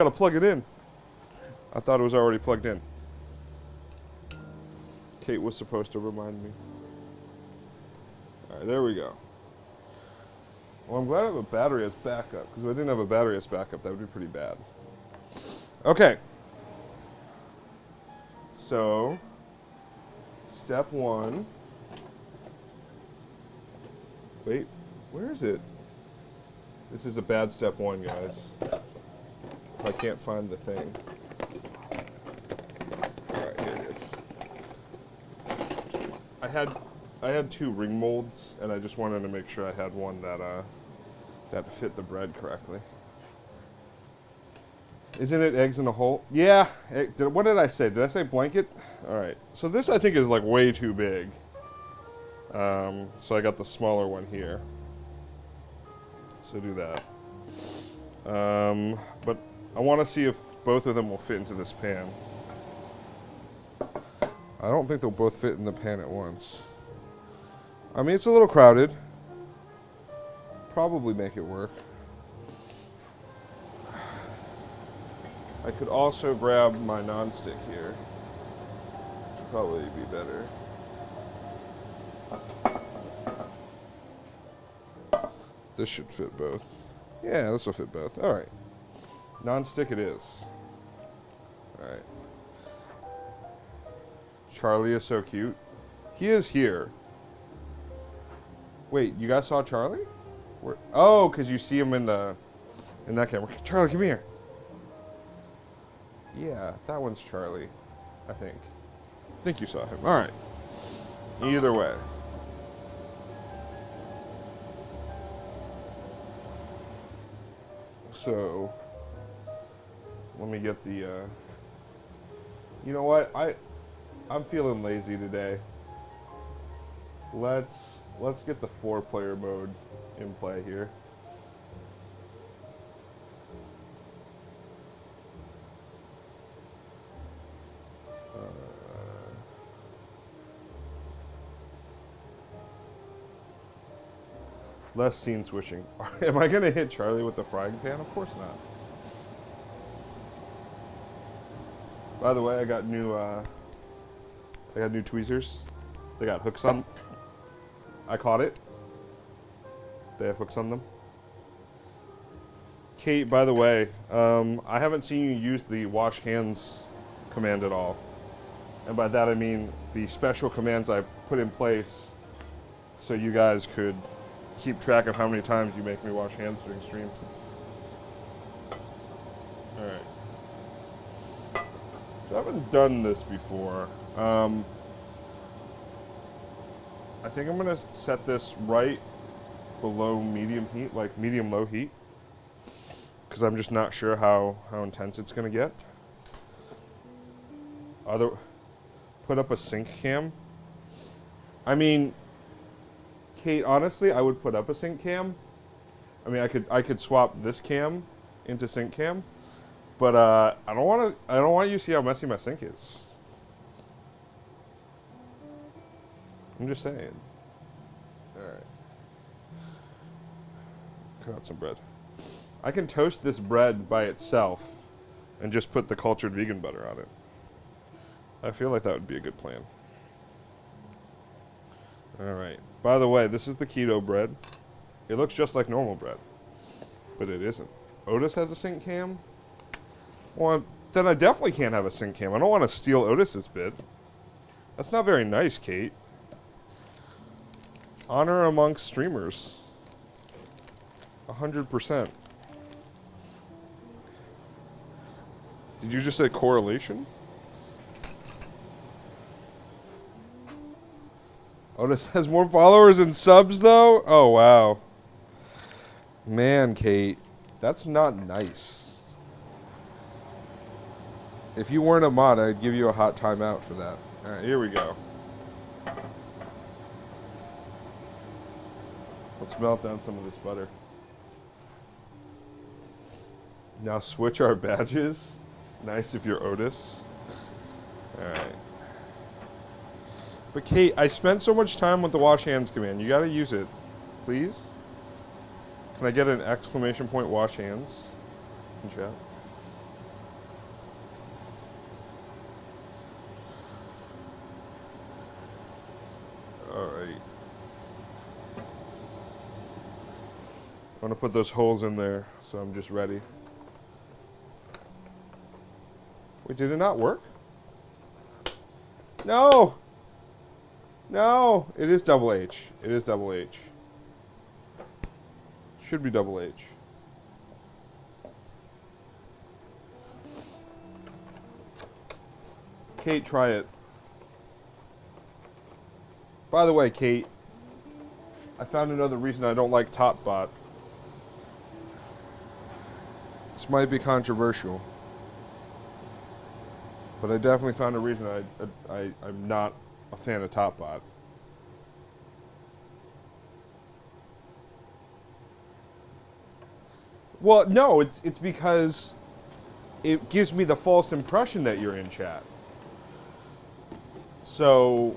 Gotta plug it in. I thought it was already plugged in. Kate was supposed to remind me. Alright, there we go. Well, I'm glad I have a battery as backup, because if I didn't have a battery as backup, that would be pretty bad. Okay. So, step one. Wait, where is it? This is a bad step one, guys. If I can't find the thing. Alright, here it is. I had two ring molds, and I just wanted to make sure I had one that fit the bread correctly. Isn't it eggs in a hole? Yeah. What did I say? Did I say blanket? Alright. So this I think is like way too big. So I got the smaller one here. So do that. But I want to see if both of them will fit into this pan. I don't think they'll both fit in the pan at once. I mean, it's a little crowded. Probably make it work. I could also grab my nonstick here. Should probably be better. This should fit both. Yeah, this will fit both. All right. Non-stick it is. All right. Charlie is so cute. He is here. Wait, you guys saw Charlie? Where? Oh, because you see him in that camera. Charlie, come here. Yeah, that one's Charlie, I think. I think you saw him. All right. Either way. So, let me get the, you know what? I'm feeling lazy today. Let's get the 4-player mode in play here. Less scene switching. Am I going to hit Charlie with the frying pan? Of course not. By the way, I got new tweezers. They got hooks on. I caught it. They have hooks on them. Kate, by the way, I haven't seen you use the wash hands command at all. And by that I mean the special commands I put in place so you guys could keep track of how many times you make me wash hands during stream. Alright. So I haven't done this before. I think I'm going to set this right below medium heat, like medium-low heat. Because I'm just not sure how intense it's going to get. Put up a sync cam. I mean, Kate, honestly, I would put up a sync cam. I mean, I could swap this cam into sync cam, but I don't want you to see how messy my sink is. I'm just saying. All right. Cut out some bread. I can toast this bread by itself and just put the cultured vegan butter on it. I feel like that would be a good plan. All right. By the way, this is the keto bread. It looks just like normal bread, but it isn't. Otis has a sync cam? Well, then I definitely can't have a sync cam. I don't want to steal Otis's bit. That's not very nice, Kate. Honor amongst streamers. 100%. Did you just say correlation? Otis has more followers and subs, though? Oh, wow. Man, Kate. That's not nice. If you weren't a mod, I'd give you a hot timeout for that. All right, here we go. Let's melt down some of this butter. Now switch our badges. Nice if you're Otis. All right. But Kate, I spent so much time with the wash hands command. You gotta use it. Please? Can I get an exclamation point wash hands in chat? I want to put those holes in there, so I'm just ready. Wait, did it not work? No! No! It is double H. It is double H. Should be double H. Kate, try it. By the way, Kate, I found another reason I don't like TopBot. This might be controversial, but I definitely found a reason I'm not a fan of TopBot. Well, no, it's because it gives me the false impression that you're in chat. So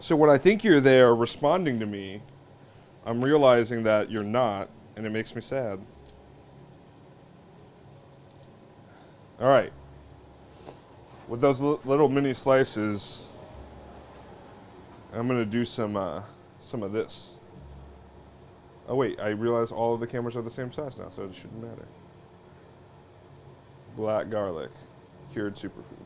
when I think you're there responding to me, I'm realizing that you're not, and it makes me sad. All right. With those little mini slices, I'm gonna do some of this. Oh wait, I realize all of the cameras are the same size now, so it shouldn't matter. Black garlic, cured superfood.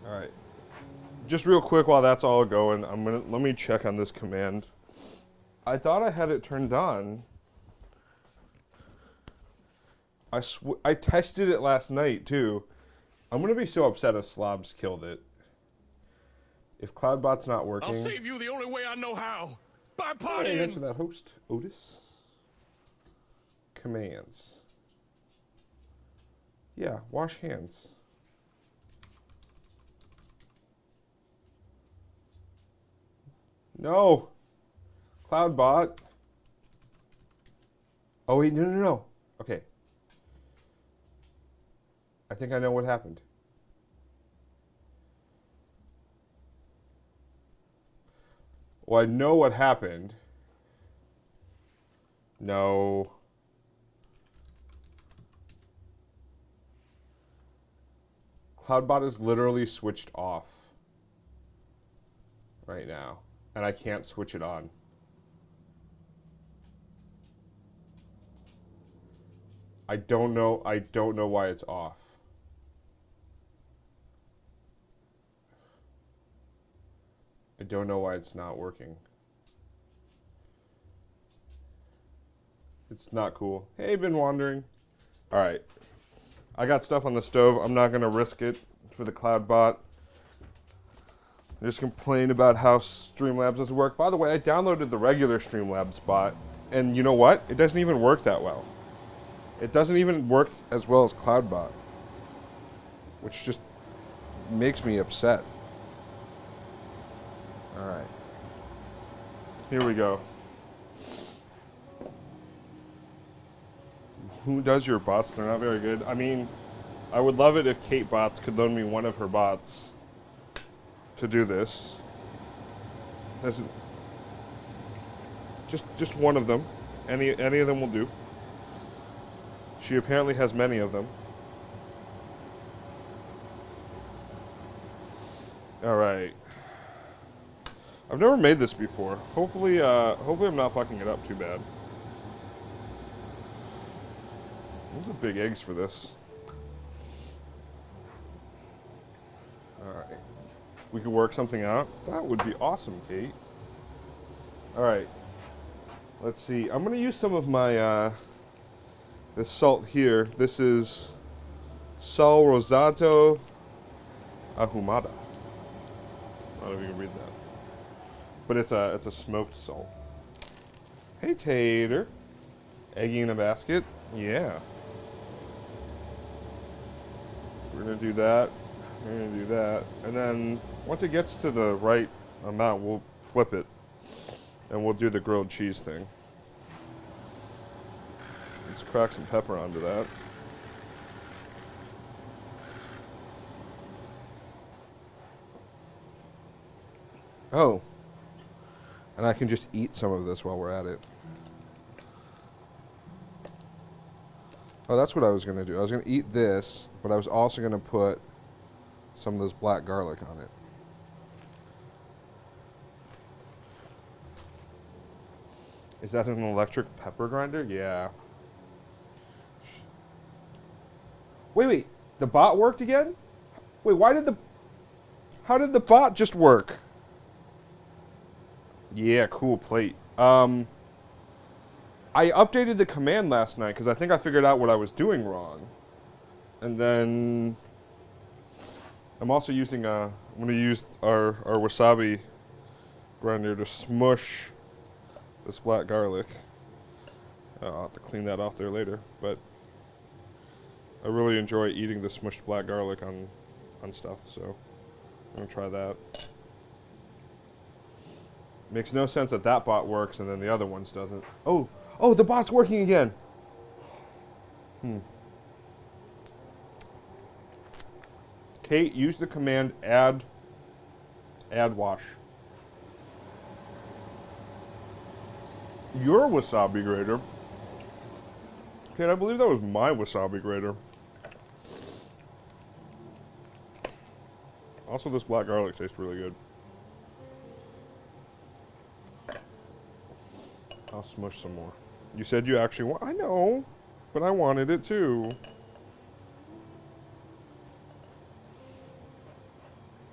All right. Just real quick while that's all going, let me check on this command. I thought I had it turned on. I tested it last night too. I'm gonna be so upset if Slobs killed it. If CloudBot's not working. I'll save you the only way I know how. By partying. Hey, answer that host, Otis. Commands. Yeah, wash hands. No. CloudBot. Oh wait, no. Okay. I think I know what happened. Well, I know what happened. No. CloudBot is literally switched off right now, and I can't switch it on. I don't know why it's off. I don't know why it's not working. It's not cool. Hey, been wandering. All right. I got stuff on the stove. I'm not going to risk it for the CloudBot. I just complain about how Streamlabs doesn't work. By the way, I downloaded the regular Streamlabs bot, and you know what? It doesn't even work that well. It doesn't even work as well as CloudBot, which just makes me upset. All right. Here we go. Who does your bots? They're not very good. I mean, I would love it if Kate Bots could loan me one of her bots to do this. Doesn't just one of them. Any of them will do. She apparently has many of them. All right. I've never made this before. Hopefully I'm not fucking it up too bad. Those are big eggs for this. Alright. We could work something out. That would be awesome, Kate. Alright. Let's see. I'm going to use some of my this salt here. This is Sal Rosato Ahumada. I don't know if you can read that. But it's a smoked salt. Hey, Tater. Eggy in a basket? Yeah. We're going to do that. We're going to do that. And then once it gets to the right amount, we'll flip it. And we'll do the grilled cheese thing. Let's crack some pepper onto that. Oh. And I can just eat some of this while we're at it. Oh, that's what I was going to do. I was going to eat this, but I was also going to put some of this black garlic on it. Is that an electric pepper grinder? Yeah. Wait. The bot worked again? Wait, how did the bot just work? Yeah, cool plate. I updated the command last night because I think I figured out what I was doing wrong. And then I'm also using I'm going to use our wasabi grinder to smush this black garlic. I'll have to clean that off there later, but I really enjoy eating the smushed black garlic on stuff, so I'm going to try that. Makes no sense that bot works and then the other ones doesn't. Oh, the bot's working again. Kate, use the command add wash. Your wasabi grater. Kate, I believe that was my wasabi grater. Also, this black garlic tastes really good. I'll smush some more. You said you actually want... I know, but I wanted it too.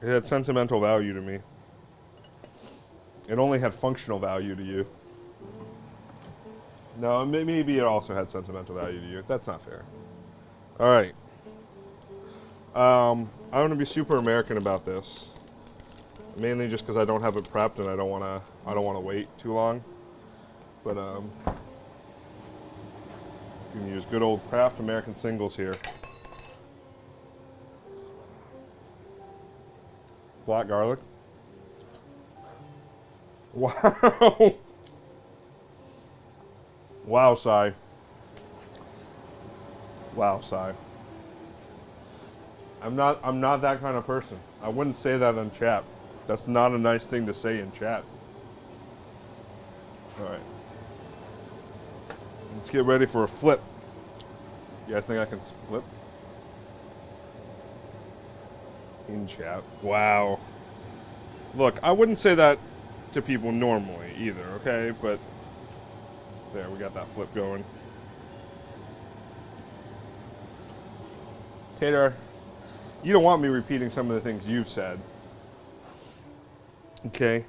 It had sentimental value to me. It only had functional value to you. No, maybe it also had sentimental value to you. That's not fair. All right. I'm gonna be super American about this, mainly just because I don't have it prepped and I don't wanna wait too long. But you can use good old Kraft American Singles here. Black garlic. Wow. Wow, Sai. Wow, Sai. I'm not that kind of person. I wouldn't say that in chat. That's not a nice thing to say in chat. All right. Let's get ready for a flip. You guys think I can flip? In chat. Wow. Look, I wouldn't say that to people normally either, okay? But there, we got that flip going. Tater, you don't want me repeating some of the things you've said. Okay.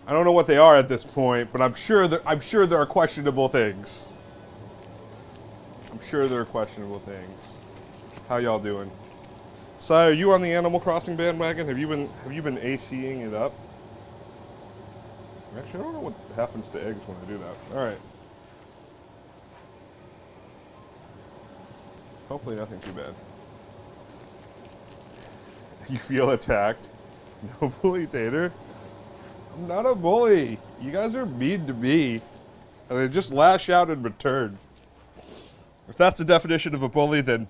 I don't know what they are at this point, but I'm sure there are questionable things. I'm sure there are questionable things. How y'all doing? Sai, are you on the Animal Crossing bandwagon? Have you been ACing it up? Actually, I don't know what happens to eggs when I do that. All right. Hopefully nothing too bad. You feel attacked? No bully, Tater. I'm not a bully. You guys are mean to me. And they just lash out in return. If that's the definition of a bully, then,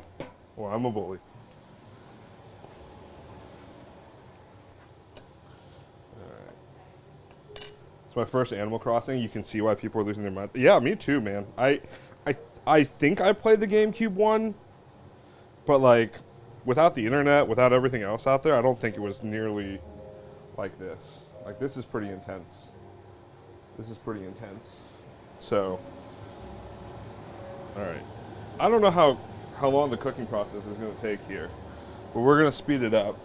well, I'm a bully. Alright. It's my first Animal Crossing. You can see why people are losing their mind. Yeah, me too, man. I think I played the GameCube one, but like, without the internet, without everything else out there, I don't think it was nearly like this. Like, this is pretty intense. This is pretty intense. So, alright. I don't know how long the cooking process is going to take here, but we're going to speed it up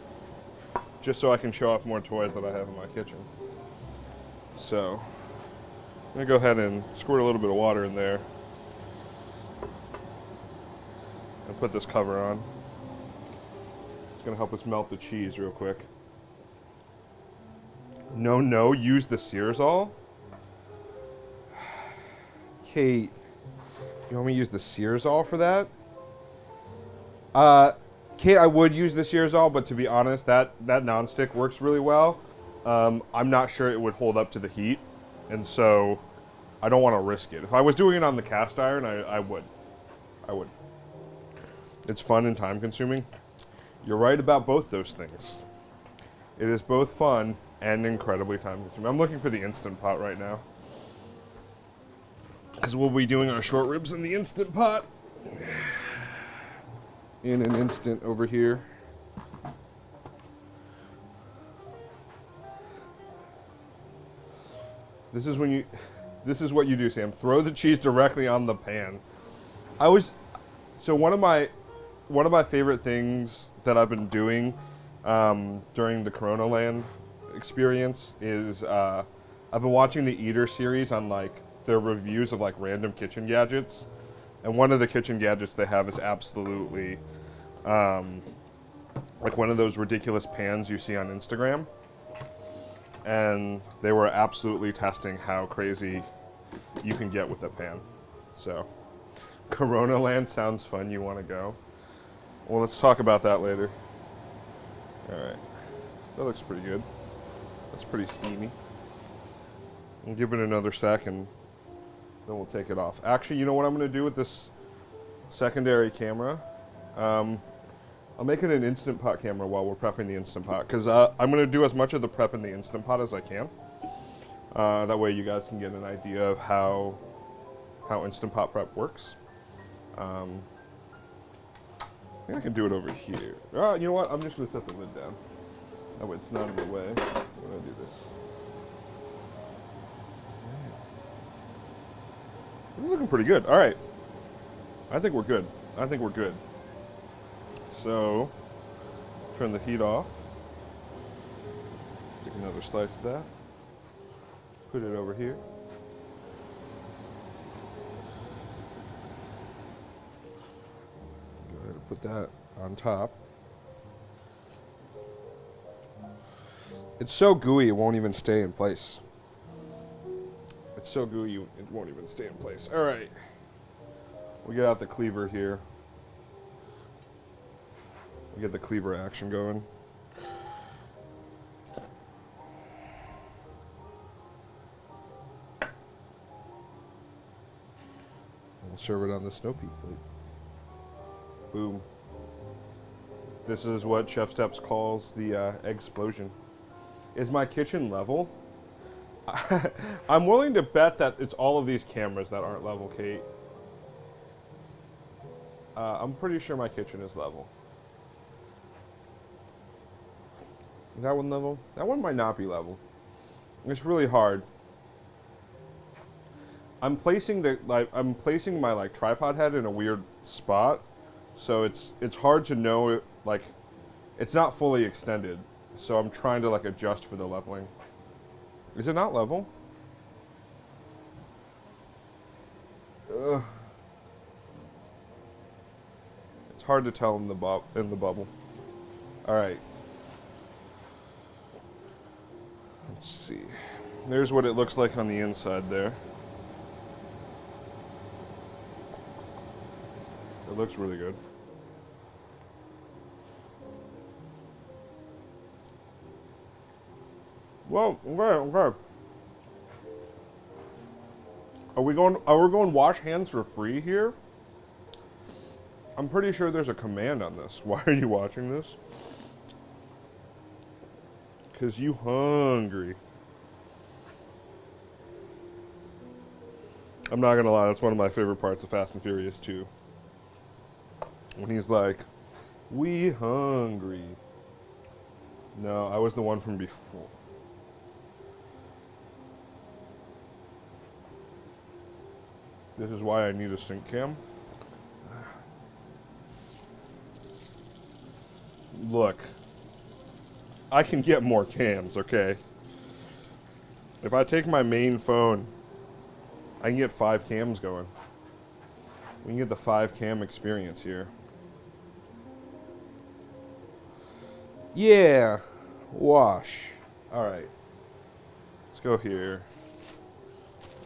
just so I can show off more toys that I have in my kitchen. So, I'm going to go ahead and squirt a little bit of water in there and put this cover on. It's going to help us melt the cheese real quick. No, use the Searsol? Kate, you want me to use the Searsol for that? Kate, I would use the Searsol, but to be honest, that nonstick works really well. I'm not sure it would hold up to the heat, and so I don't want to risk it. If I was doing it on the cast iron, I would. I would. It's fun and time consuming. You're right about both those things. It is both fun and incredibly time consuming. I'm looking for the Instant Pot right now. Because we'll be doing our short ribs in the Instant Pot. In an instant over here. This is what you do, Sam. Throw the cheese directly on the pan. One of my favorite things that I've been doing during the Corona Land experience is I've been watching the Eater series on like their reviews of like random kitchen gadgets, and one of the kitchen gadgets they have is absolutely like one of those ridiculous pans you see on Instagram, and they were absolutely testing how crazy you can get with a pan. So, Corona Land sounds fun. You want to go? Well, let's talk about that later. All right, that looks pretty good. That's pretty steamy. I'll give it another sec and then we'll take it off. Actually, you know what I'm going to do with this secondary camera? I'll make it an Instant Pot camera while we're prepping the Instant Pot, because I'm going to do as much of the prep in the Instant Pot as I can. That way you guys can get an idea of how Instant Pot prep works. I think I can do it over here. You know what? I'm just going to set the lid down. That way it's not in the way when I do this. This is looking pretty good. All right. I think we're good. So, turn the heat off. Take another slice of that. Put it over here. Go ahead and put that on top. It's so gooey it won't even stay in place. It's so gooey it won't even stay in place. All right. We get out the cleaver here. We get the cleaver action going. We'll serve it on the snow peak plate. Boom. This is what Chef Steps calls the egg-splosion. Is my kitchen level? I'm willing to bet that it's all of these cameras that aren't level, Kate. I'm pretty sure my kitchen is level. Is that one level? That one might not be level. It's really hard. I'm placing my like tripod head in a weird spot, so it's hard to know, like, it's not fully extended. So I'm trying to like adjust for the leveling. Is it not level? Ugh. It's hard to tell in the bubble. All right. Let's see. There's what it looks like on the inside there. It looks really good. Well, okay. Are we going wash hands for free here? I'm pretty sure there's a command on this. Why are you watching this? 'Cause you hungry. I'm not gonna lie, that's one of my favorite parts of Fast and Furious 2. When he's like, we hungry. No, I was the one from before. This is why I need a sync cam. Look, I can get more cams, okay? If I take my main phone, I can get 5 cams going. We can get the 5 cam experience here. Yeah, wash. All right, let's go here.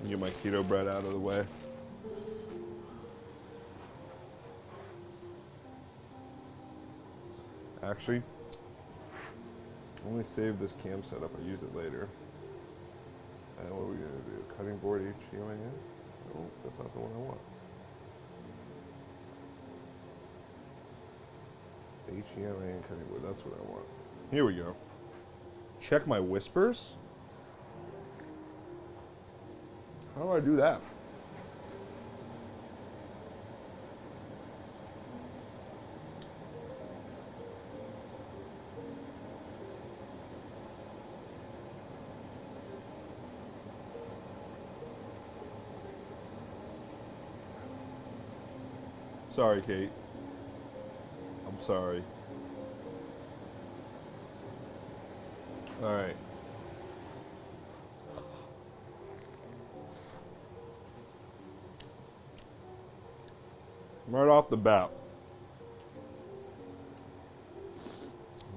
Get my keto bread out of the way. Actually, let me save this cam setup. I'll use it later. And what are we going to do? Cutting board HDMI in? No, that's not the one I want. HDMI and cutting board, that's what I want. Here we go. check my whispers? How do I do that? Sorry, Kate. I'm sorry. All right. Right off the bat.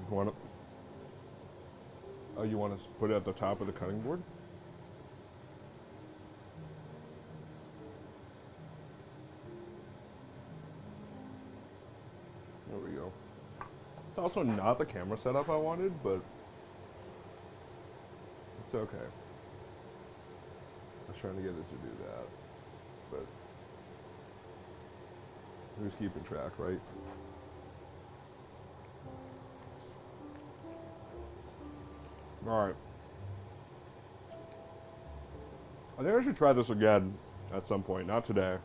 You want to? Oh, you want to put it at the top of the cutting board? There we go. It's also not the camera setup I wanted, but it's okay. I was trying to get it to do that, but who's keeping track, right? All right. I think I should try this again at some point, not today.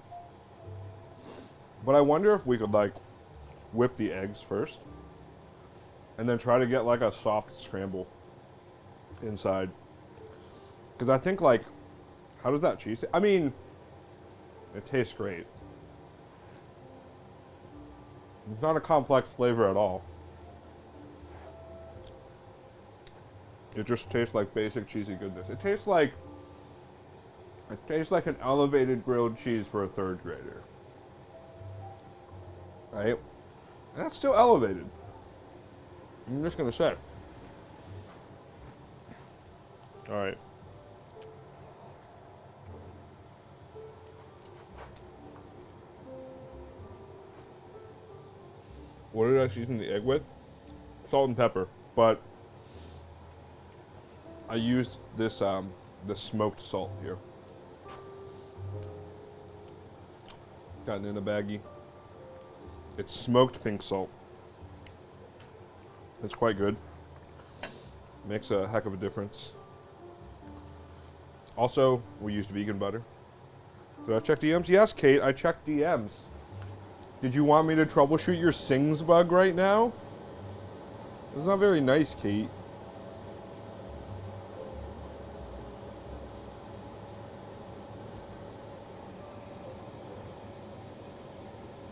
But I wonder if we could like whip the eggs first and then try to get like a soft scramble inside. Because I think like, how does that cheese? I mean, it tastes great. It's not a complex flavor at all. It just tastes like basic cheesy goodness. It tastes like an elevated grilled cheese for a third grader. Right? And that's still elevated. I'm just gonna say. All right. What did I season the egg with? Salt and pepper, but I used this the smoked salt here. Got it in a baggie. It's smoked pink salt. It's quite good. Makes a heck of a difference. Also, we used vegan butter. Did I check DMs? Yes, Kate, I checked DMs. Did you want me to troubleshoot your Sings bug right now? That's not very nice, Kate.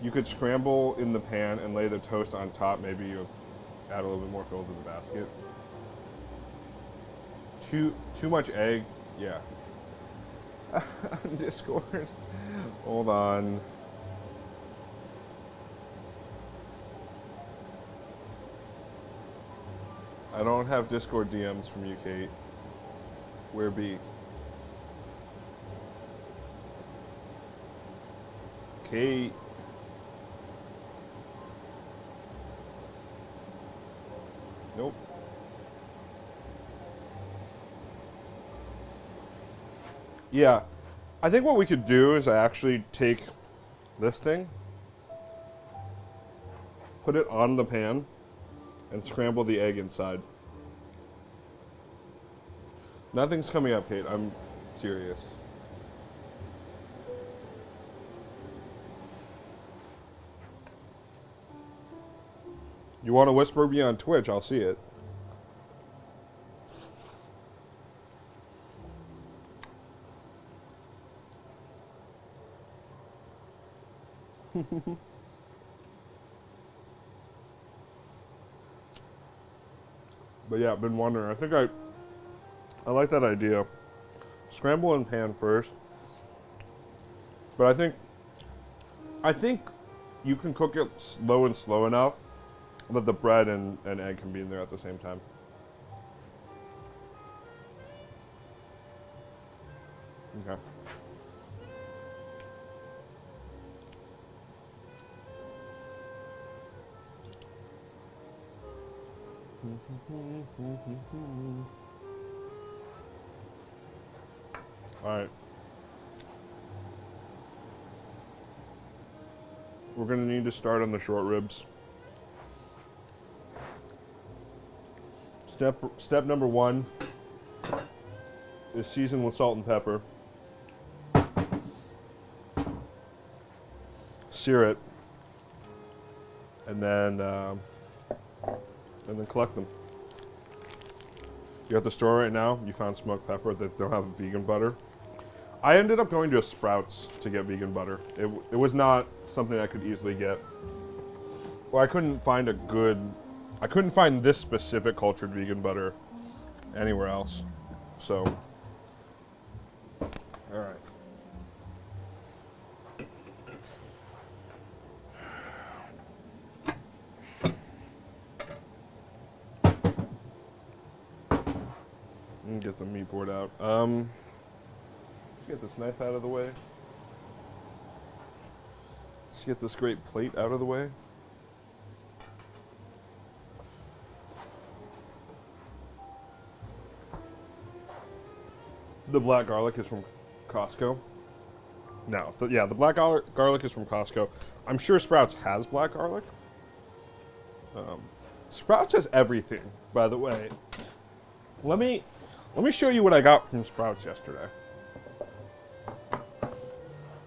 You could scramble in the pan and lay the toast on top. Maybe you add a little bit more fill to the basket. Too much egg, yeah. Discord. Hold on. I don't have Discord DMs from you, Kate. Where be? Kate. Nope. Yeah. I think what we could do is I actually take this thing, put it on the pan, and scramble the egg inside. Nothing's coming up, Kate. I'm serious. You want to whisper me on Twitch? I'll see it. But yeah, I've been wondering. I think I like that idea. Scramble and pan first. But I think you can cook it slow enough that the bread and egg can be in there at the same time. Okay. All right. We're going to need to start on the short ribs. Step number 1 is season with salt and pepper. Sear it, and then collect them. You're at the store right now. You found smoked pepper that don't have vegan butter. I ended up going to a Sprouts to get vegan butter. It was not something I could easily get. Well, I couldn't find this specific cultured vegan butter anywhere else. So, all right. Get the meat board out. Let's get this knife out of the way. Let's get this great plate out of the way. The black garlic is from Costco. No, the black garlic is from Costco. I'm sure Sprouts has black garlic. Sprouts has everything, by the way. Let me show you what I got from Sprouts yesterday.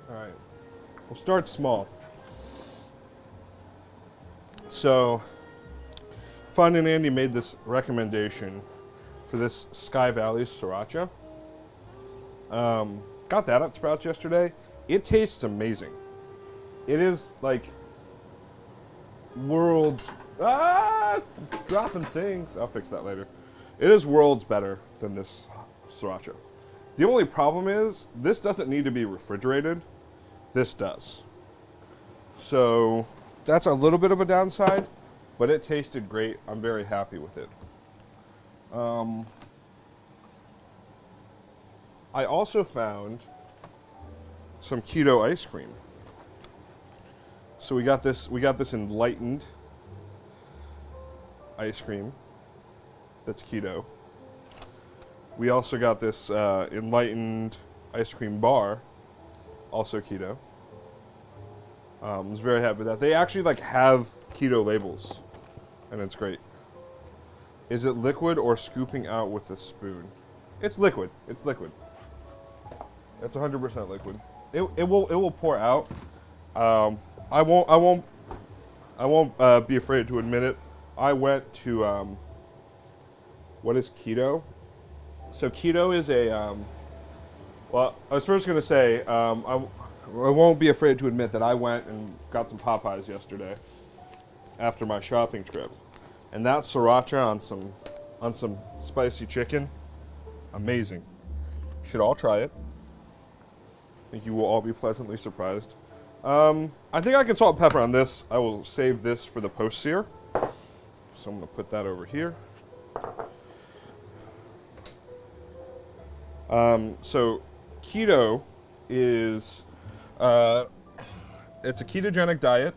Alright. We'll start small. So, Fun and Andy made this recommendation for this Sky Valley Sriracha. Got that at Sprouts yesterday. It tastes amazing. It is like dropping things. I'll fix that later. It is worlds better than this sriracha. The only problem is this doesn't need to be refrigerated. This does. So that's a little bit of a downside, but it tasted great. I'm very happy with it. I also found some keto ice cream. So we got this enlightened ice cream that's keto. We also got this enlightened ice cream bar, also keto. I was very happy with that. They actually have keto labels, and it's great. Is it liquid or scooping out with a spoon? It's liquid. It's liquid. It's 100% liquid. It will pour out. I won't be afraid to admit it. I went to what is keto? So keto is a well, I was first going to say I won't be afraid to admit that I went and got some Popeyes yesterday after my shopping trip, and that sriracha on some spicy chicken, amazing. You should all try it. I think you will all be pleasantly surprised. I think I can salt and pepper on this. I will save this for the post-sear. So I'm going to put that over here. So keto is, it's a ketogenic diet.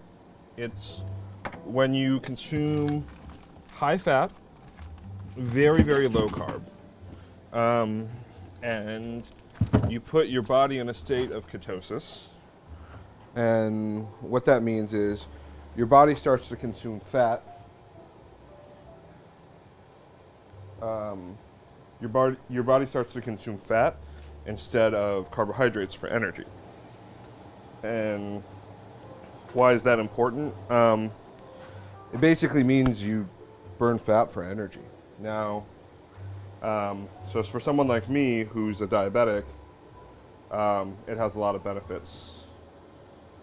It's when you consume high fat, very, very low carb, and you put your body in a state of ketosis. And what that means is your body starts to consume fat. Your body starts to consume fat instead of carbohydrates for energy. And why is that important? It basically means you burn fat for energy. Now, so for someone like me who's a diabetic, it has a lot of benefits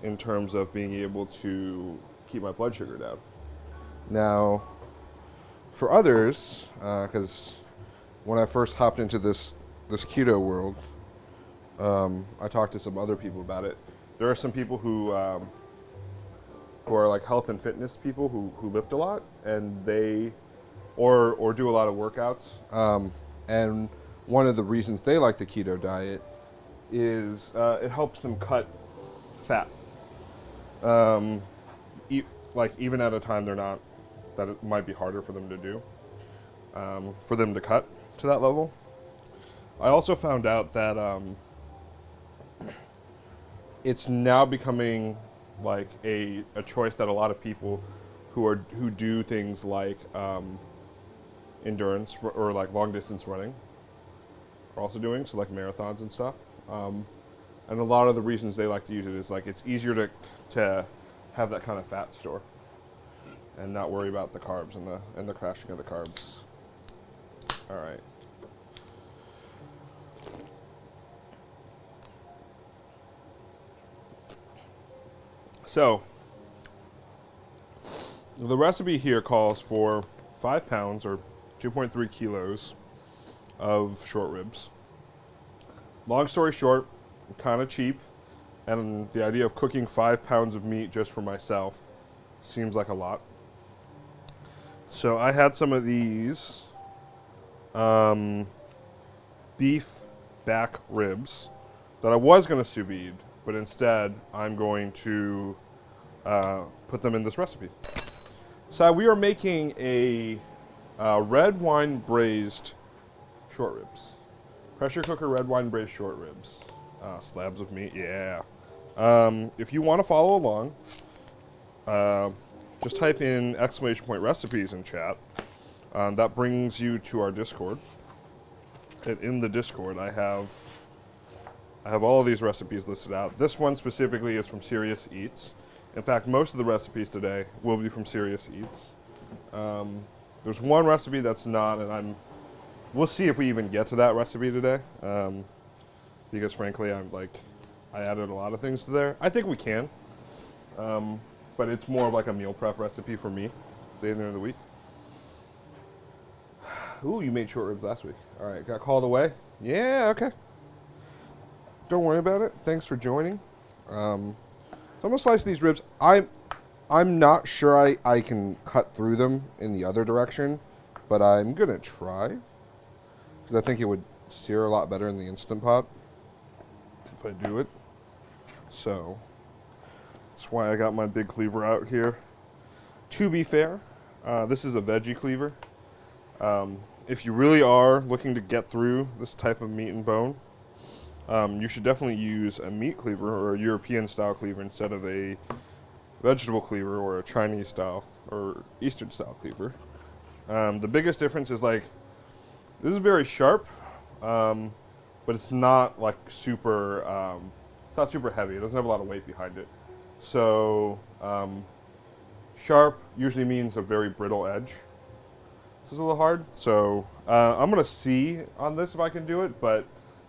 in terms of being able to keep my blood sugar down. Now, for others, because when I first hopped into this keto world, I talked to some other people about it. There are some people who are like health and fitness people who lift a lot, and they or do a lot of workouts. And one of the reasons they like the keto diet is it helps them cut fat. Even at a time that it might be harder for them to do, for them to cut to that level. I also found out that it's now becoming like a choice that a lot of people who do things like endurance or like long distance running are also doing, so like marathons and stuff. And a lot of the reasons they like to use it is like it's easier to have that kind of fat store and not worry about the carbs and the crashing of the carbs. All right. So the recipe here calls for 5 pounds or 2.3 kilos of short ribs. Long story short, kind of cheap, and the idea of cooking 5 pounds of meat just for myself seems like a lot. So I had some of these beef back ribs that I was going to sous vide, but instead I'm going to put them in this recipe. So we are making a red wine braised short ribs. Pressure cooker red wine braised short ribs. Slabs of meat, yeah. If you want to follow along, just type in !recipes in chat. That brings you to our Discord. And in the Discord, I have all of these recipes listed out. This one specifically is from Serious Eats. In fact, most of the recipes today will be from Serious Eats. There's one recipe that's not, and we'll see if we even get to that recipe today. Because frankly, I added a lot of things to there. I think we can. But it's more of like a meal prep recipe for me, at the end of the week. Ooh, you made short ribs last week. All right, got called away? Yeah, okay. Don't worry about it. Thanks for joining. So I'm gonna slice these ribs. I'm not sure I can cut through them in the other direction, but I'm gonna try. Because I think it would sear a lot better in the Instant Pot if I do it. So that's why I got my big cleaver out here. To be fair, this is a veggie cleaver. If you really are looking to get through this type of meat and bone, you should definitely use a meat cleaver or a European style cleaver instead of a vegetable cleaver or a Chinese style or Eastern style cleaver. The biggest difference is like, this is very sharp, but it's not like super, it's not super heavy. It doesn't have a lot of weight behind it. So sharp usually means a very brittle edge. This is a little hard, so I'm gonna see on this if I can do it, but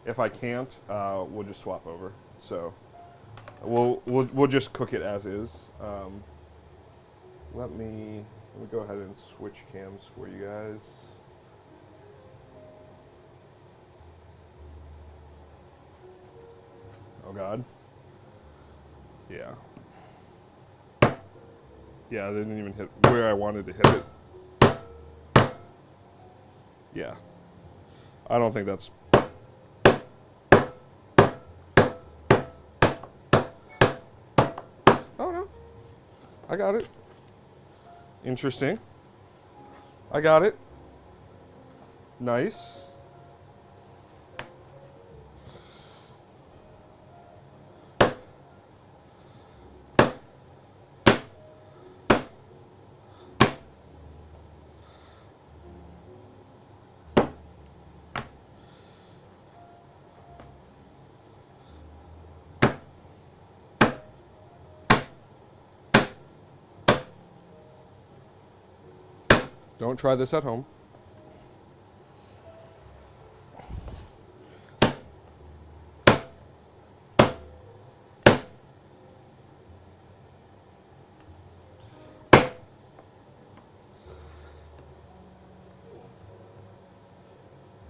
if I can't, we'll just swap over. So we'll just cook it as is. Let me go ahead and switch cams for you guys. Oh God. Yeah. Yeah, I didn't even hit where I wanted to hit it. Yeah. I don't think that's... Oh, no. I got it. Interesting. I got it. Nice. Don't try this at home.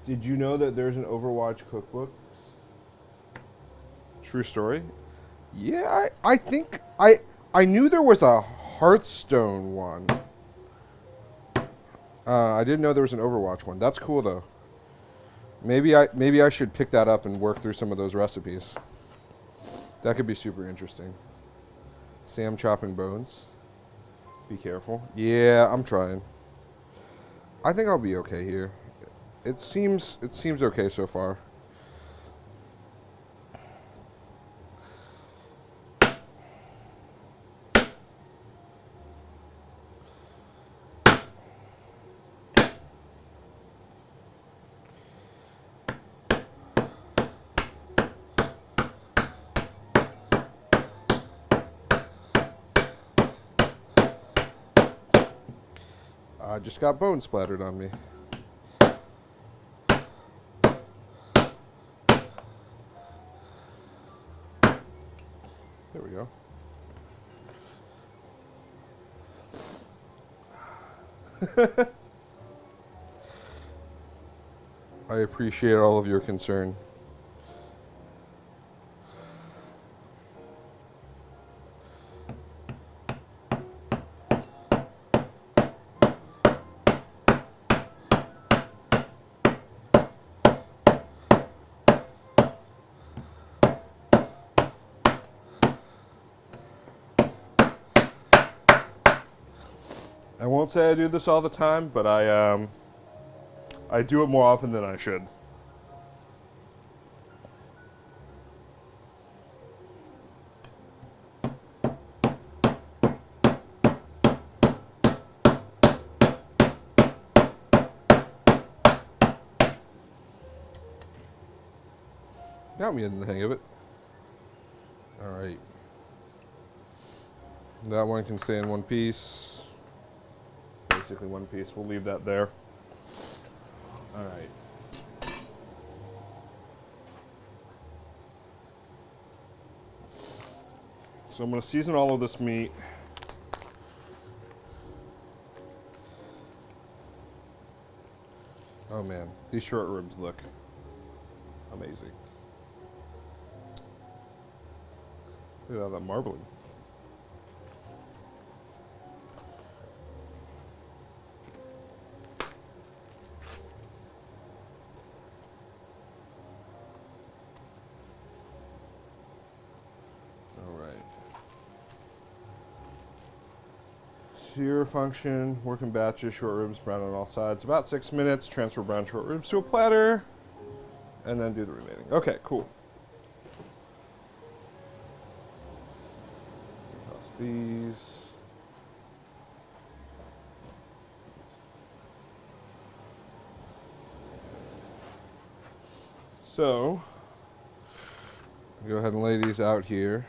Did you know that there's an Overwatch cookbook? True story? Yeah, I think I knew there was a Hearthstone one. I didn't know there was an Overwatch one. That's cool though. Maybe I should pick that up and work through some of those recipes. That could be super interesting. Sam chopping bones. Be careful. Yeah, I'm trying. I think I'll be okay here. It seems okay so far. I just got bone splattered on me. There we go. I appreciate all of your concern. I won't say I do this all the time, but I do it more often than I should. Got me in the hang of it. All right. That one can stay in one piece. Basically one piece. We'll leave that there. All right. So I'm going to season all of this meat. Oh man, these short ribs look amazing. Look at all that marbling. Sear function, working batches, short ribs, brown on all sides. About 6 minutes, transfer brown short ribs to a platter, and then do the remaining. Okay, cool. Toss these. So, go ahead and lay these out here.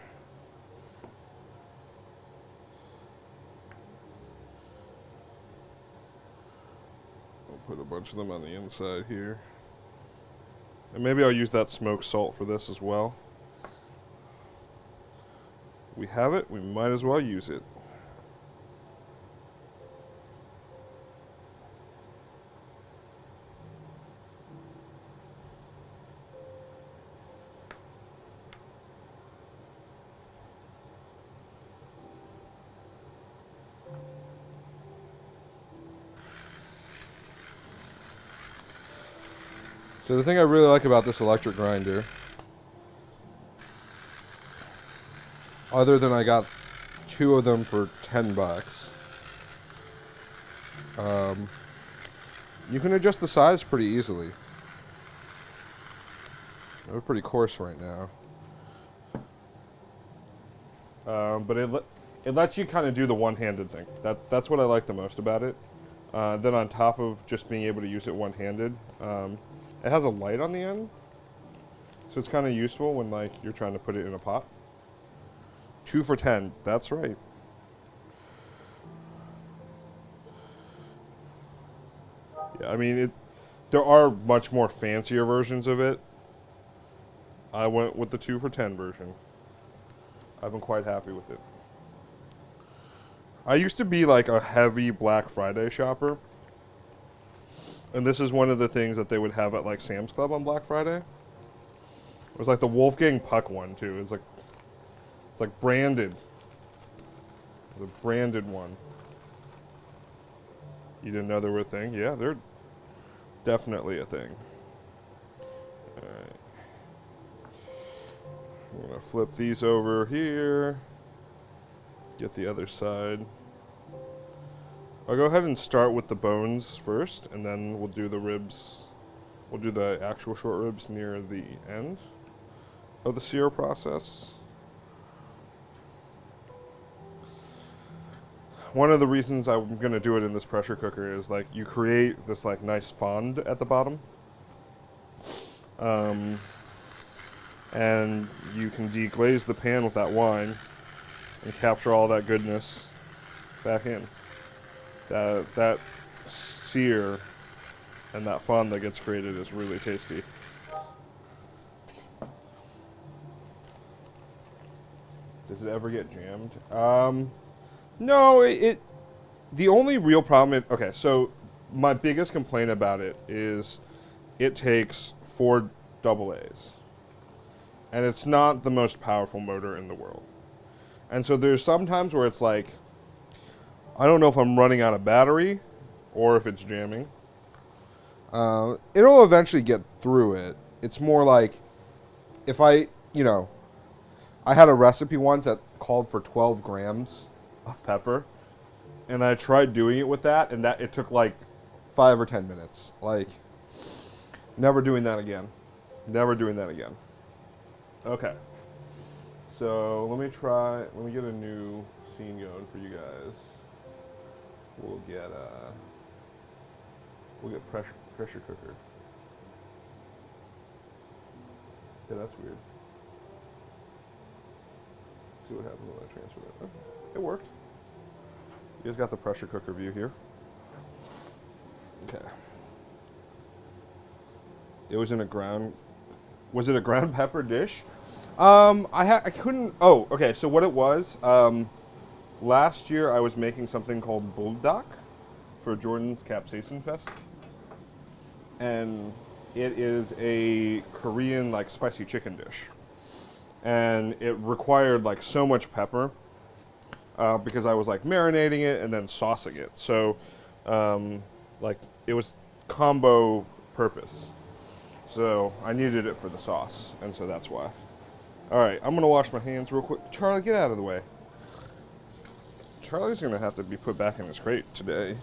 Put a bunch of them on the inside here. And maybe I'll use that smoked salt for this as well. We have it, we might as well use it. So the thing I really like about this electric grinder, other than I got 2 of them for $10, you can adjust the size pretty easily. They're pretty coarse right now. But it lets you kind of do the one-handed thing. That's what I like the most about it. Then on top of just being able to use it one-handed, it has a light on the end, so it's kind of useful when like you're trying to put it in a pot. 2 for $10, that's right. Yeah, I mean, there are much more fancier versions of it. I went with the 2 for $10 version. I've been quite happy with it. I used to be like a heavy Black Friday shopper. And this is one of the things that they would have at like Sam's Club on Black Friday. It was like the Wolfgang Puck one too. It's like branded. The branded one. You didn't know they were a thing? Yeah, they're definitely a thing. Alright. I'm gonna flip these over here. Get the other side. I'll go ahead and start with the bones first, and then we'll do the ribs. We'll do the actual short ribs near the end of the sear process. One of the reasons I'm going to do it in this pressure cooker is like you create this like nice fond at the bottom. And you can deglaze the pan with that wine and capture all that goodness back in. That sear and that fond that gets created is really tasty. Does it ever get jammed? No, the only real problem, okay, so my biggest complaint about it is it takes 4 AA's. And it's not the most powerful motor in the world. And so there's some times where it's like, I don't know if I'm running out of battery or if it's jamming. It'll eventually get through it. It's more like if I had a recipe once that called for 12 grams of pepper, and I tried doing it with that, and it took like 5 or 10 minutes. Like, never doing that again. Never doing that again. Okay. So let me get a new scene going for you guys. We'll get pressure cooker. Yeah, that's weird. See what happens when I transfer that. Okay. It worked. You guys got the pressure cooker view here. Okay. It was in a ground. Was it a ground pepper dish? I couldn't. Oh, okay. So what it was? Last year I was making something called Buldak for Jordan's Capsaicin Fest, and it is a Korean like spicy chicken dish, and it required like so much pepper because I was like marinating it and then saucing it. So like it was combo purpose. So I needed it for the sauce, and so that's why. All right, I'm gonna wash my hands real quick. Charlie, get out of the way. Charlie's gonna have to be put back in his crate today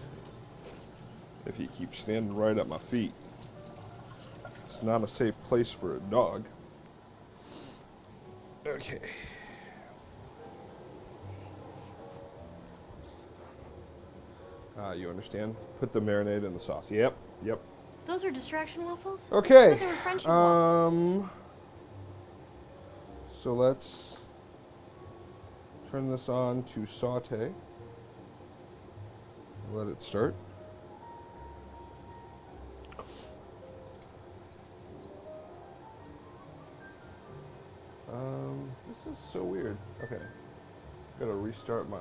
if he keeps standing right at my feet. It's not a safe place for a dog. Okay. You understand? Put the marinade in the sauce. Yep. Those are distraction waffles? Okay. I thought they were friendship waffles. So let's turn this on to saute. Let it start. This is so weird. Okay. Gotta restart my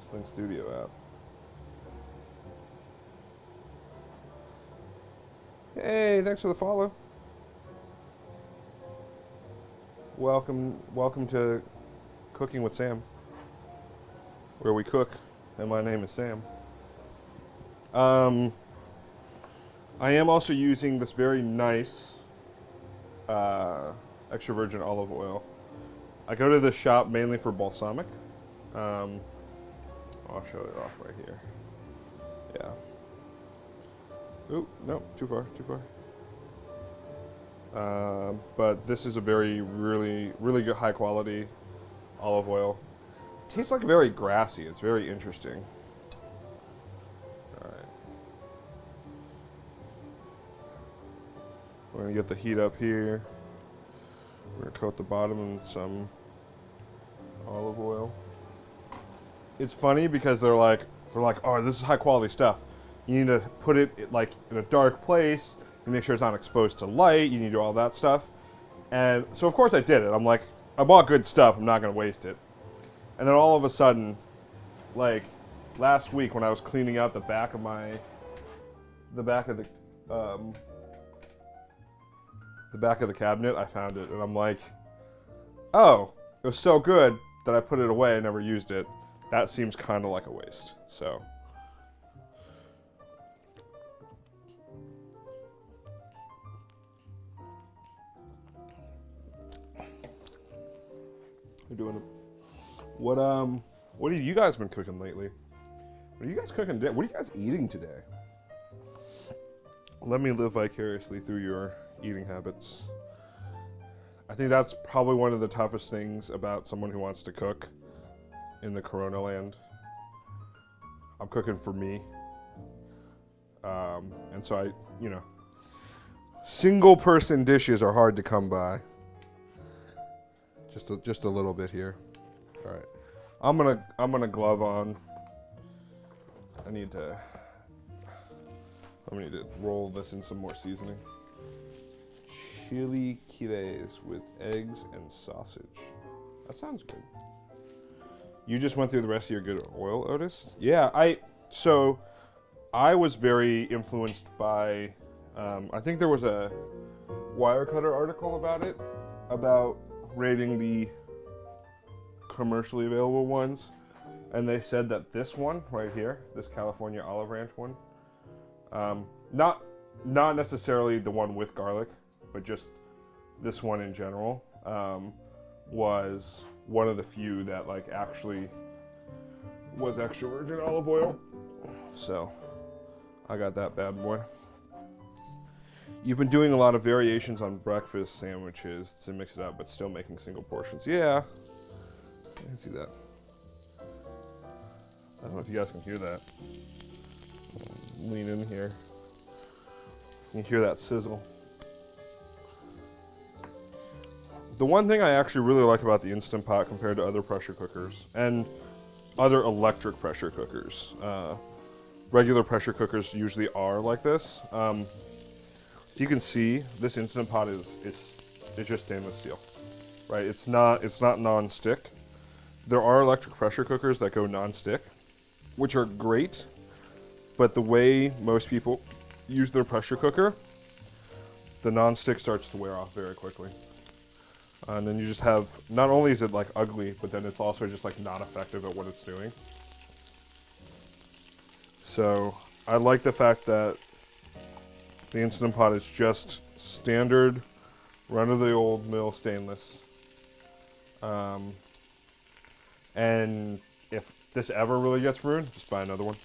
Sling Studio app. Hey, thanks for the follow. Welcome to Cooking with Sam, where we cook, and my name is Sam. I am also using this very nice extra virgin olive oil. I go to this shop mainly for balsamic. I'll show it off right here. Yeah. Oop, no, too far. But this is a really good high quality olive oil. It tastes like very grassy. It's very interesting. All right. We're gonna get the heat up here. We're gonna coat the bottom in some olive oil. It's funny because they're like, oh, this is high quality stuff. You need to put it like in a dark place. You make sure it's not exposed to light. You need to do all that stuff. And so of course I did it. I'm like, I bought good stuff. I'm not gonna waste it. And then all of a sudden, like last week when I was cleaning out the back of the cabinet, I found it, and I'm like, oh, it was so good that I put it away and never used it. That seems kind of like a waste. So. We're doing it. What have you guys been cooking lately? What are you guys cooking today? What are you guys eating today? Let me live vicariously through your eating habits. I think that's probably one of the toughest things about someone who wants to cook in the Corona land. I'm cooking for me. And so single person dishes are hard to come by. Just a little bit here. All right. I'm gonna glove on I need to roll this in some more seasoning. Chili quiles with eggs and sausage. That sounds good. You just went through the rest of your good oil, Otis? Yeah, I was very influenced by, I think there was a Wirecutter article about it, about rating the commercially available ones, and they said that this one right here, this California Olive Ranch one, not necessarily the one with garlic, but just this one in general, was one of the few that like actually was extra virgin olive oil. So I got that bad boy. You've been doing a lot of variations on breakfast sandwiches to mix it up, but still making single portions. Yeah, I can see that. I don't know if you guys can hear that. Lean in here. You can hear that sizzle. The one thing I actually really like about the Instant Pot compared to other pressure cookers and other electric pressure cookers, regular pressure cookers usually are like this. You can see this Instant Pot is just stainless steel, right? It's not non-stick. There are electric pressure cookers that go non-stick, which are great, but the way most people use their pressure cooker, the non-stick starts to wear off very quickly. And then you just have, not only is it like ugly, but then it's also just like not effective at what it's doing. So I like the fact that the Instant Pot is just standard, run-of-the-old-mill stainless. And if this ever really gets ruined, just buy another one.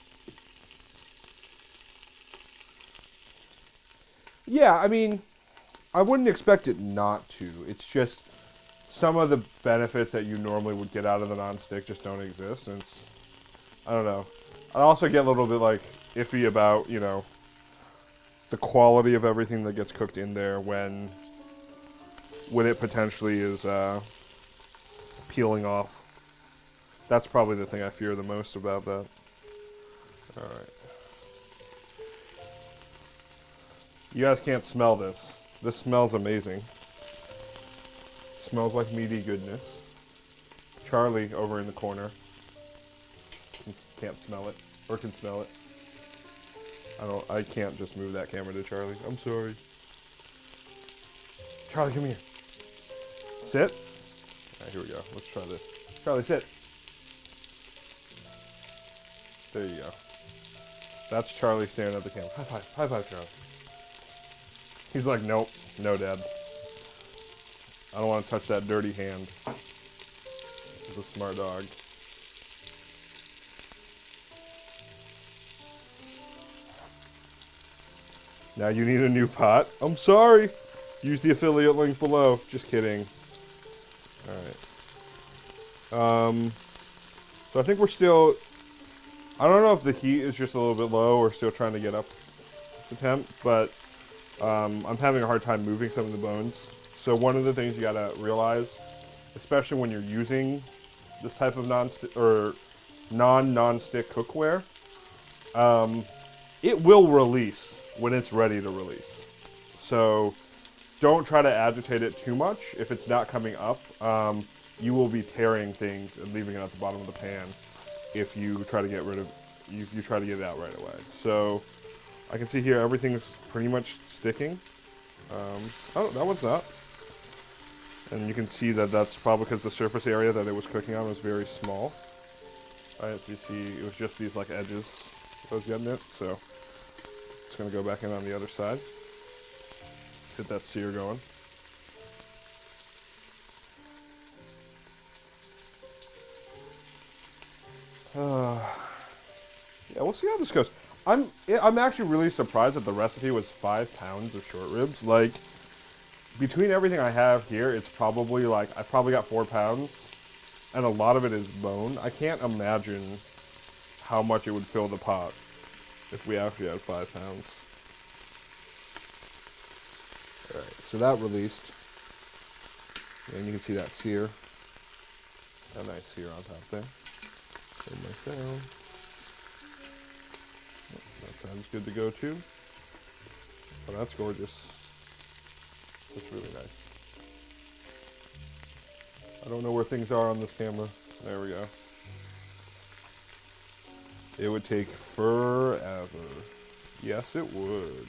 Yeah, I mean, I wouldn't expect it not to. It's just some of the benefits that you normally would get out of the non-stick just don't exist. And it's, I don't know. I also get a little bit like iffy about, you know, the quality of everything that gets cooked in there when it potentially is peeling off. That's probably the thing I fear the most about that. All right. You guys can't smell this. This smells amazing. Smells like meaty goodness. Charlie over in the corner can't smell it, or can smell it. I can't just move that camera to Charlie. I'm sorry. Charlie, come here. Sit. All right, here we go. Let's try this. Charlie, sit. There you go. That's Charlie staring at the camera. High five. High five, Charlie. He's like, nope. No, Dad. I don't want to touch that dirty hand. He's a smart dog. Now you need a new pot. I'm sorry. Use the affiliate link below. Just kidding. All right. So I think we're still, I don't know if the heat is just a little bit low or still trying to get up the temp, but I'm having a hard time moving some of the bones. So one of the things you gotta realize, especially when you're using this type of non-stick cookware, it will release when it's ready to release. So don't try to agitate it too much. If it's not coming up, you will be tearing things and leaving it at the bottom of the pan if you try to get rid of, you try to get it out right away. So I can see here everything's pretty much sticking. Oh, that one's not. And you can see that that's probably because the surface area that it was cooking on was very small. All right, so you see it was just these like edges that was getting it. So it's gonna go back in on the other side. Get that sear going. Yeah, we'll see how this goes. I'm actually really surprised that the recipe was 5 pounds of short ribs. Like, between everything I have here, it's probably like, I probably got 4 pounds, and a lot of it is bone. I can't imagine how much it would fill the pot if we actually had 5 pounds. All right, so that released. And you can see that sear. A nice sear on top there. Turn my down. That's good to go too. Oh, that's gorgeous. That's really nice. I don't know where things are on this camera. There we go. It would take forever. Yes, it would.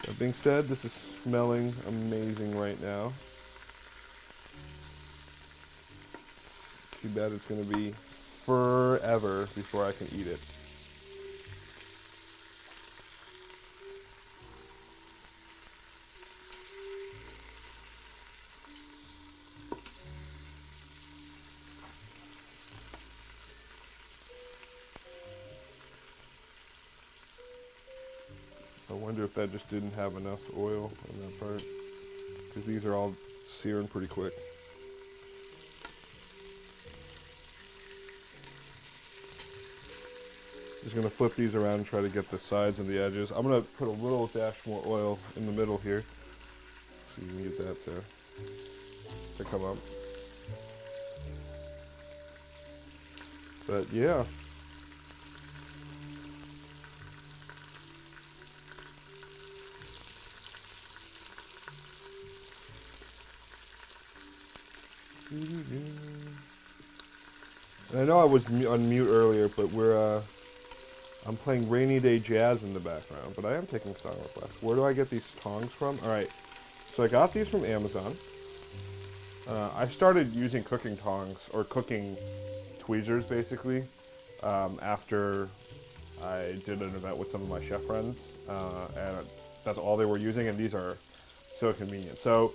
That being said, this is smelling amazing right now. Too bad it's going to be forever before I can eat it. I wonder if that just didn't have enough oil in that part, because these are all searing pretty quick. Just gonna flip these around and try to get the sides and the edges. I'm gonna put a little dash more oil in the middle here, so you can get that to come up. But yeah. And I know I was on mute earlier, but I'm playing Rainy Day Jazz in the background, but I am taking song requests. Where do I get these tongs from? All right, so I got these from Amazon. I started using cooking tongs, or cooking tweezers, basically, after I did an event with some of my chef friends, and that's all they were using, and these are so convenient. So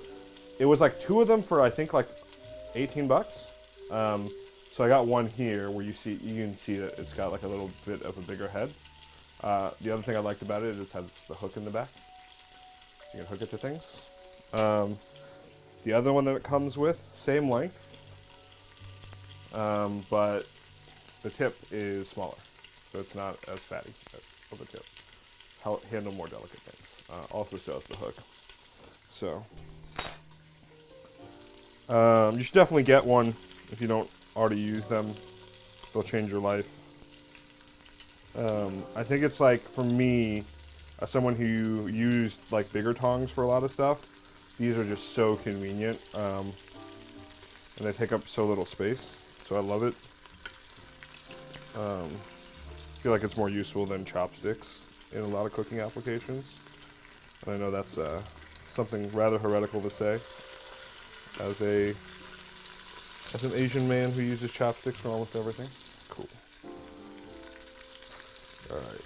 it was like 2 of them for, I think, like 18 bucks. So I got one here where you can see that it's got like a little bit of a bigger head. The other thing I liked about it is it has the hook in the back. You can hook it to things. The other one that it comes with, same length, but the tip is smaller, so it's not as fatty of a tip. Handle more delicate things. Also still has the hook. So you should definitely get one if you don't already use them. They'll change your life. I think it's like, for me, as someone who used like bigger tongs for a lot of stuff, these are just so convenient, and they take up so little space, so I love it. I feel like it's more useful than chopsticks in a lot of cooking applications, and I know that's something rather heretical to say as an Asian man who uses chopsticks for almost everything. Cool. All right.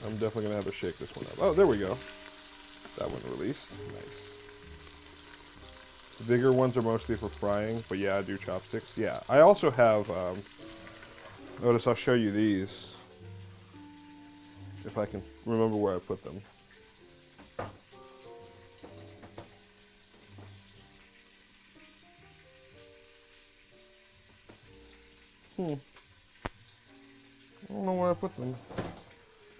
I'm definitely gonna have to shake this one up. Oh, there we go. That one released. Nice. The bigger ones are mostly for frying, but yeah, I do chopsticks. Yeah, I also have, notice I'll show you these, if I can remember where I put them. I don't know where I put them.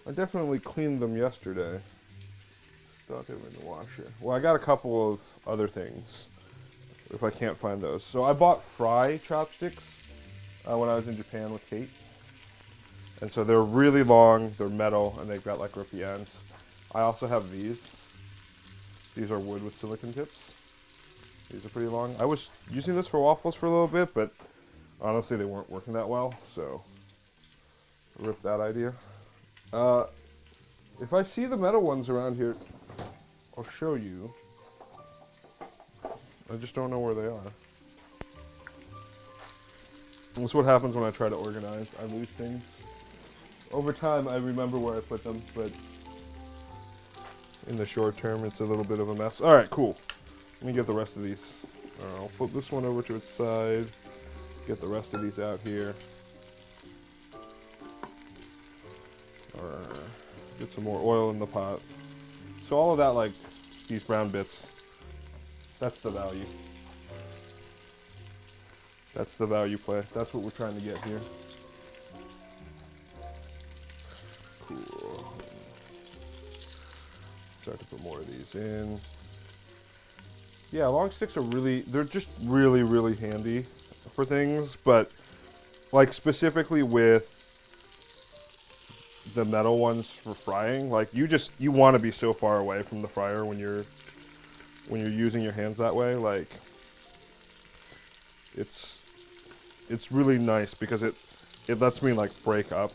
I definitely cleaned them yesterday. Thought they were in the washer. Well, I got a couple of other things, if I can't find those. So I bought fry chopsticks when I was in Japan with Kate. And so they're really long, they're metal, and they've got like rippy ends. I also have these. These are wood with silicone tips. These are pretty long. I was using this for waffles for a little bit, but honestly they weren't working that well, so I ripped that idea. If I see the metal ones around here, I'll show you. I just don't know where they are. That's what happens when I try to organize. I lose things. Over time, I remember where I put them, but in the short term, it's a little bit of a mess. All right, cool. Let me get the rest of these. I'll flip this one over to its side. Get the rest of these out here. Get some more oil in the pot. So all of that, like these brown bits, that's the value. That's the value play. That's what we're trying to get here. Cool. Start to put more of these in. Yeah, long sticks are they're just really, really handy for things, but like specifically with the metal ones for frying, like you want to be so far away from the fryer when you're using your hands that way. Like it's really nice because it lets me like break up.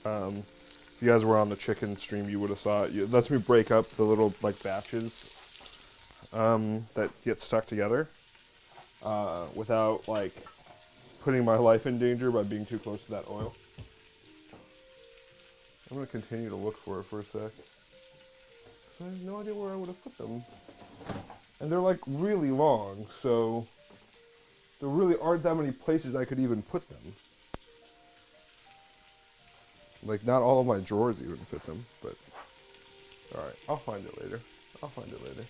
If you guys were on the chicken stream, you would have saw it. It lets me break up the little like batches that get stuck together without like putting my life in danger by being too close to that oil. I'm gonna continue to look for it for a sec. I have no idea where I would have put them. And they're like really long, so there really aren't that many places I could even put them. Like not all of my drawers even fit them, but alright, I'll find it later. I'll find it later.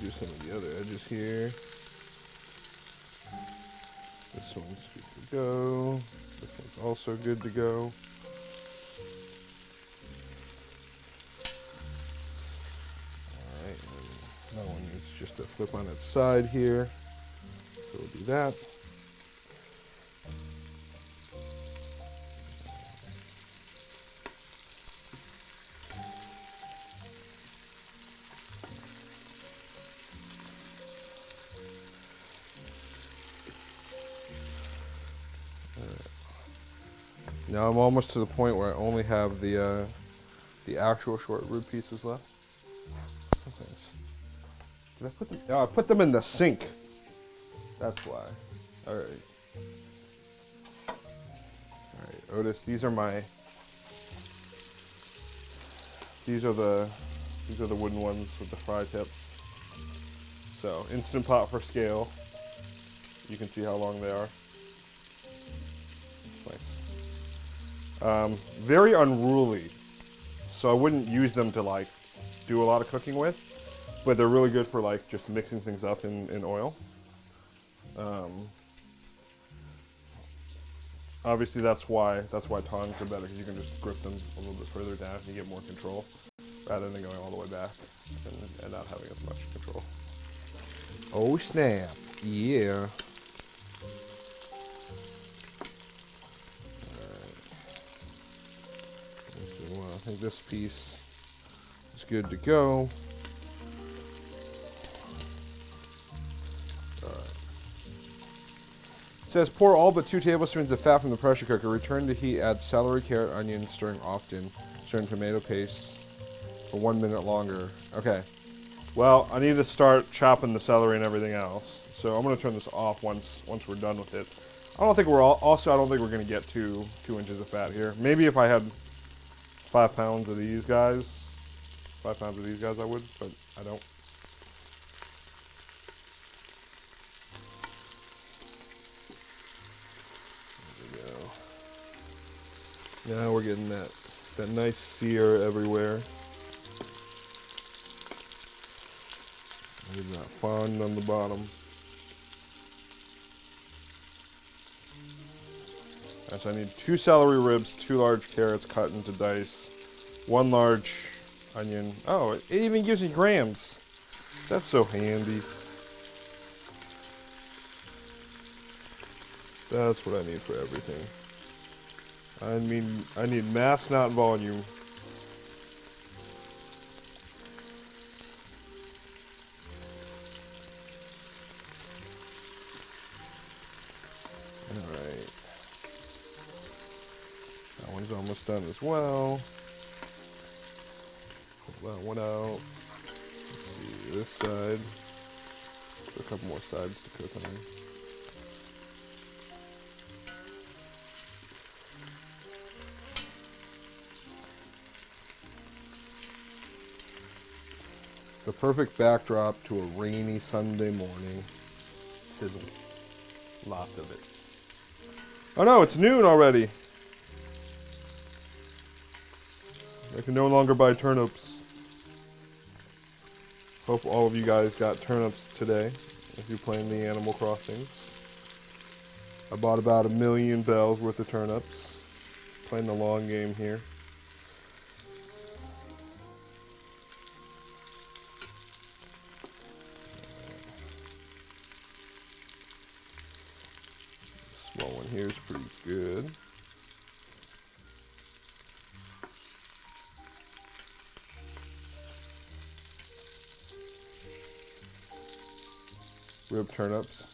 Do some of the other edges here. This one's good to go. This one's also good to go. Alright, that one needs just to flip on its side here. So we'll do that. Now I'm almost to the point where I only have the actual short rib pieces left. Did I put them? Oh, I put them in the sink. That's why. All right. All right, Otis. These are the wooden ones with the fry tips. So Instant Pot for scale. You can see how long they are. Very unruly, so I wouldn't use them to like do a lot of cooking with, but they're really good for like just mixing things up in oil. Obviously that's why tongs are better, because you can just grip them a little bit further down and you get more control rather than going all the way back and not having as much control. Oh snap, yeah. I think this piece is good to go. It says pour all but 2 tablespoons of fat from the pressure cooker. Return to heat. Add celery, carrot, onion, stirring often. Stirring tomato paste for 1 minute longer. Okay. Well, I need to start chopping the celery and everything else. So I'm going to turn this off once we're done with it. I don't think we're going to get 2 inches of fat here. Maybe if I had 5 pounds of these guys. 5 pounds of these guys I would, but I don't. There we go. Now we're getting that nice sear everywhere. Leave that fond on the bottom. So I need 2 celery ribs, 2 large carrots cut into dice, 1 large onion. Oh, it even gives you grams. That's so handy. That's what I need for everything. I need mass, not volume. Alright. That one's almost done as well. Pull that one out. Let's see this side. There's a couple more sides to cook on. The perfect backdrop to a rainy Sunday morning. Sizzle. Lots of it. Oh no, it's noon already. I can no longer buy turnips. Hope all of you guys got turnips today if you're playing the Animal Crossing. I bought about 1,000,000 bells worth of turnips. Playing the long game here. Small one here is pretty good. Rib turnips.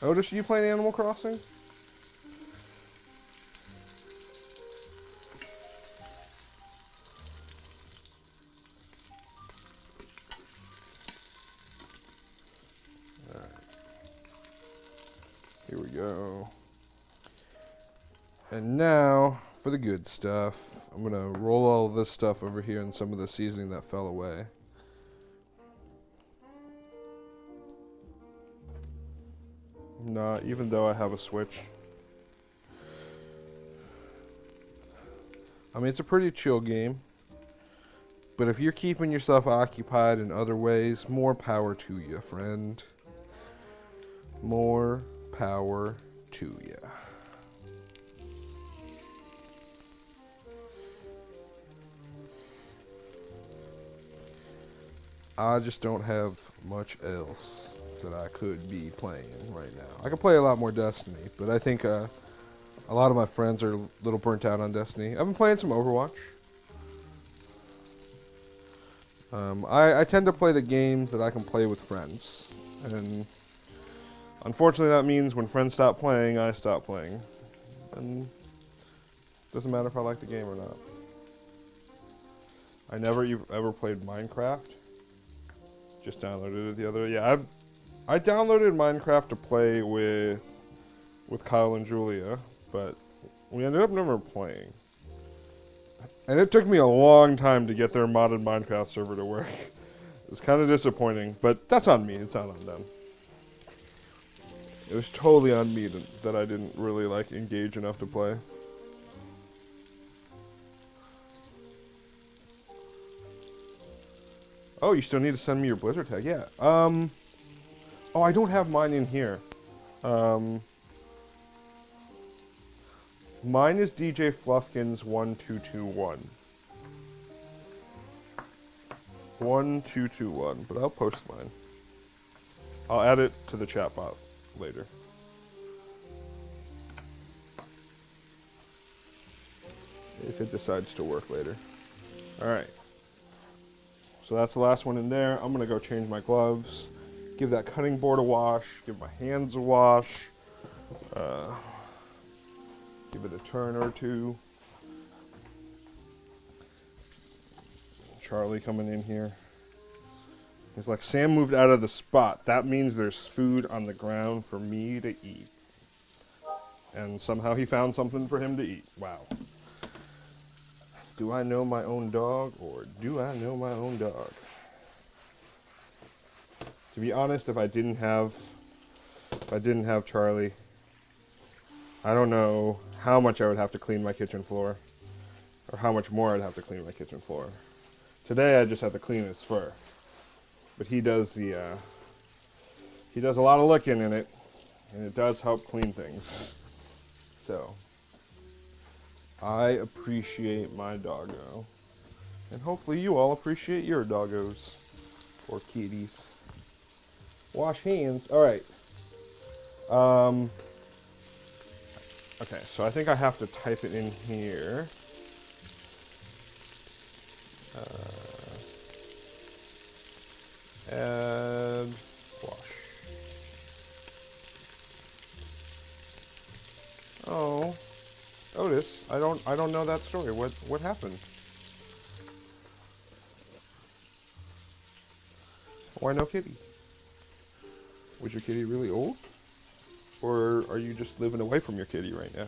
Otis, you playing Animal Crossing? Alright. Here we go. And now for the good stuff. I'm gonna roll all this stuff over here and some of the seasoning that fell away. Nah, even though I have a Switch. I mean, it's a pretty chill game. But if you're keeping yourself occupied in other ways, more power to you, friend. More power to you. I just don't have much else that I could be playing right now. I could play a lot more Destiny, but I think a lot of my friends are a little burnt out on Destiny. I've been playing some Overwatch. I tend to play the games that I can play with friends, and unfortunately that means when friends stop playing, I stop playing. And it doesn't matter if I like the game or not. I never ever played Minecraft. Just downloaded it the other day. Yeah, I downloaded Minecraft to play with Kyle and Julia, but we ended up never playing. And it took me a long time to get their modded Minecraft server to work. It was kind of disappointing, but that's on me. It's not on them. It was totally on me that I didn't really engage enough to play. Oh, you still need to send me your Blizzard tag. Yeah. Oh, I don't have mine in here. Mine is DJ Fluffkins 1221. 1221, but I'll post mine. I'll add it to the chat bot later. If it decides to work later. Alright. So that's the last one in there. I'm gonna go change my gloves, give that cutting board a wash, give my hands a wash, give it a turn or two. Charlie coming in here. He's like, Sam moved out of the spot. That means there's food on the ground for me to eat. And somehow he found something for him to eat. Wow. Do I know my own dog, or do I know my own dog? To be honest, if I didn't have Charlie, I don't know how much I would have to clean my kitchen floor, or how much more I'd have to clean my kitchen floor. Today I just have to clean his fur, but he does a lot of licking in it, and it does help clean things. So I appreciate my doggo, and hopefully you all appreciate your doggos or kitties. Wash hands. All right. Okay, so I think I have to type it in here. Add wash. Oh, Otis, I don't know that story. What happened? Why no kitty? Was your kitty really old? Or are you just living away from your kitty right now?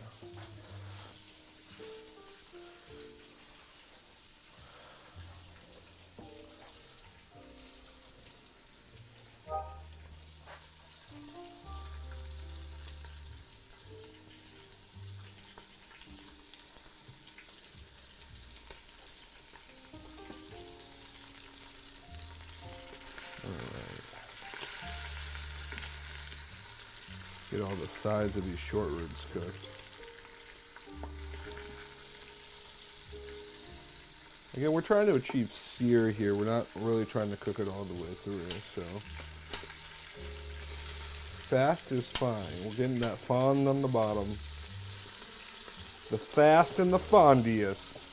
Get all the sides of these short ribs cooked. Again, we're trying to achieve sear here. We're not really trying to cook it all the way through, so. Fast is fine. We're getting that fond on the bottom. The fast and the fondiest.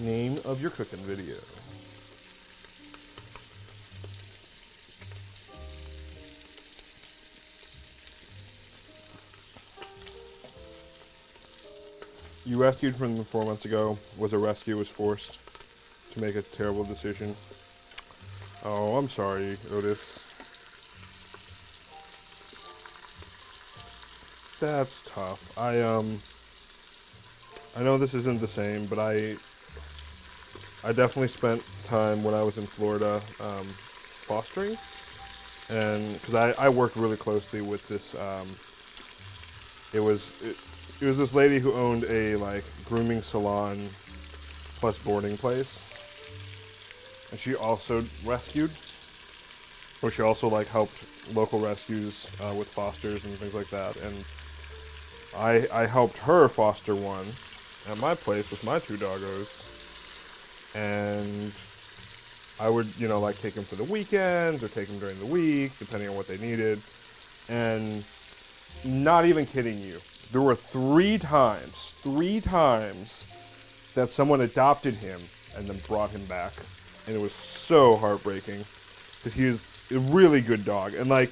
Name of your cooking video. You rescued from 4 months ago. Was a rescue, was forced to make a terrible decision. Oh, I'm sorry, Otis. That's tough. I know this isn't the same, but I definitely spent time when I was in Florida fostering, and because I worked really closely with this. It was this lady who owned a like grooming salon plus boarding place, and she also rescued, or she also like helped local rescues with fosters and things like that. And I helped her foster one at my place with my 2 doggos. And I would, you know, like take them for the weekends or take them during the week, depending on what they needed. And not even kidding you, there were 3 times that someone adopted him and then brought him back. And it was so heartbreaking because he was a really good dog. And like,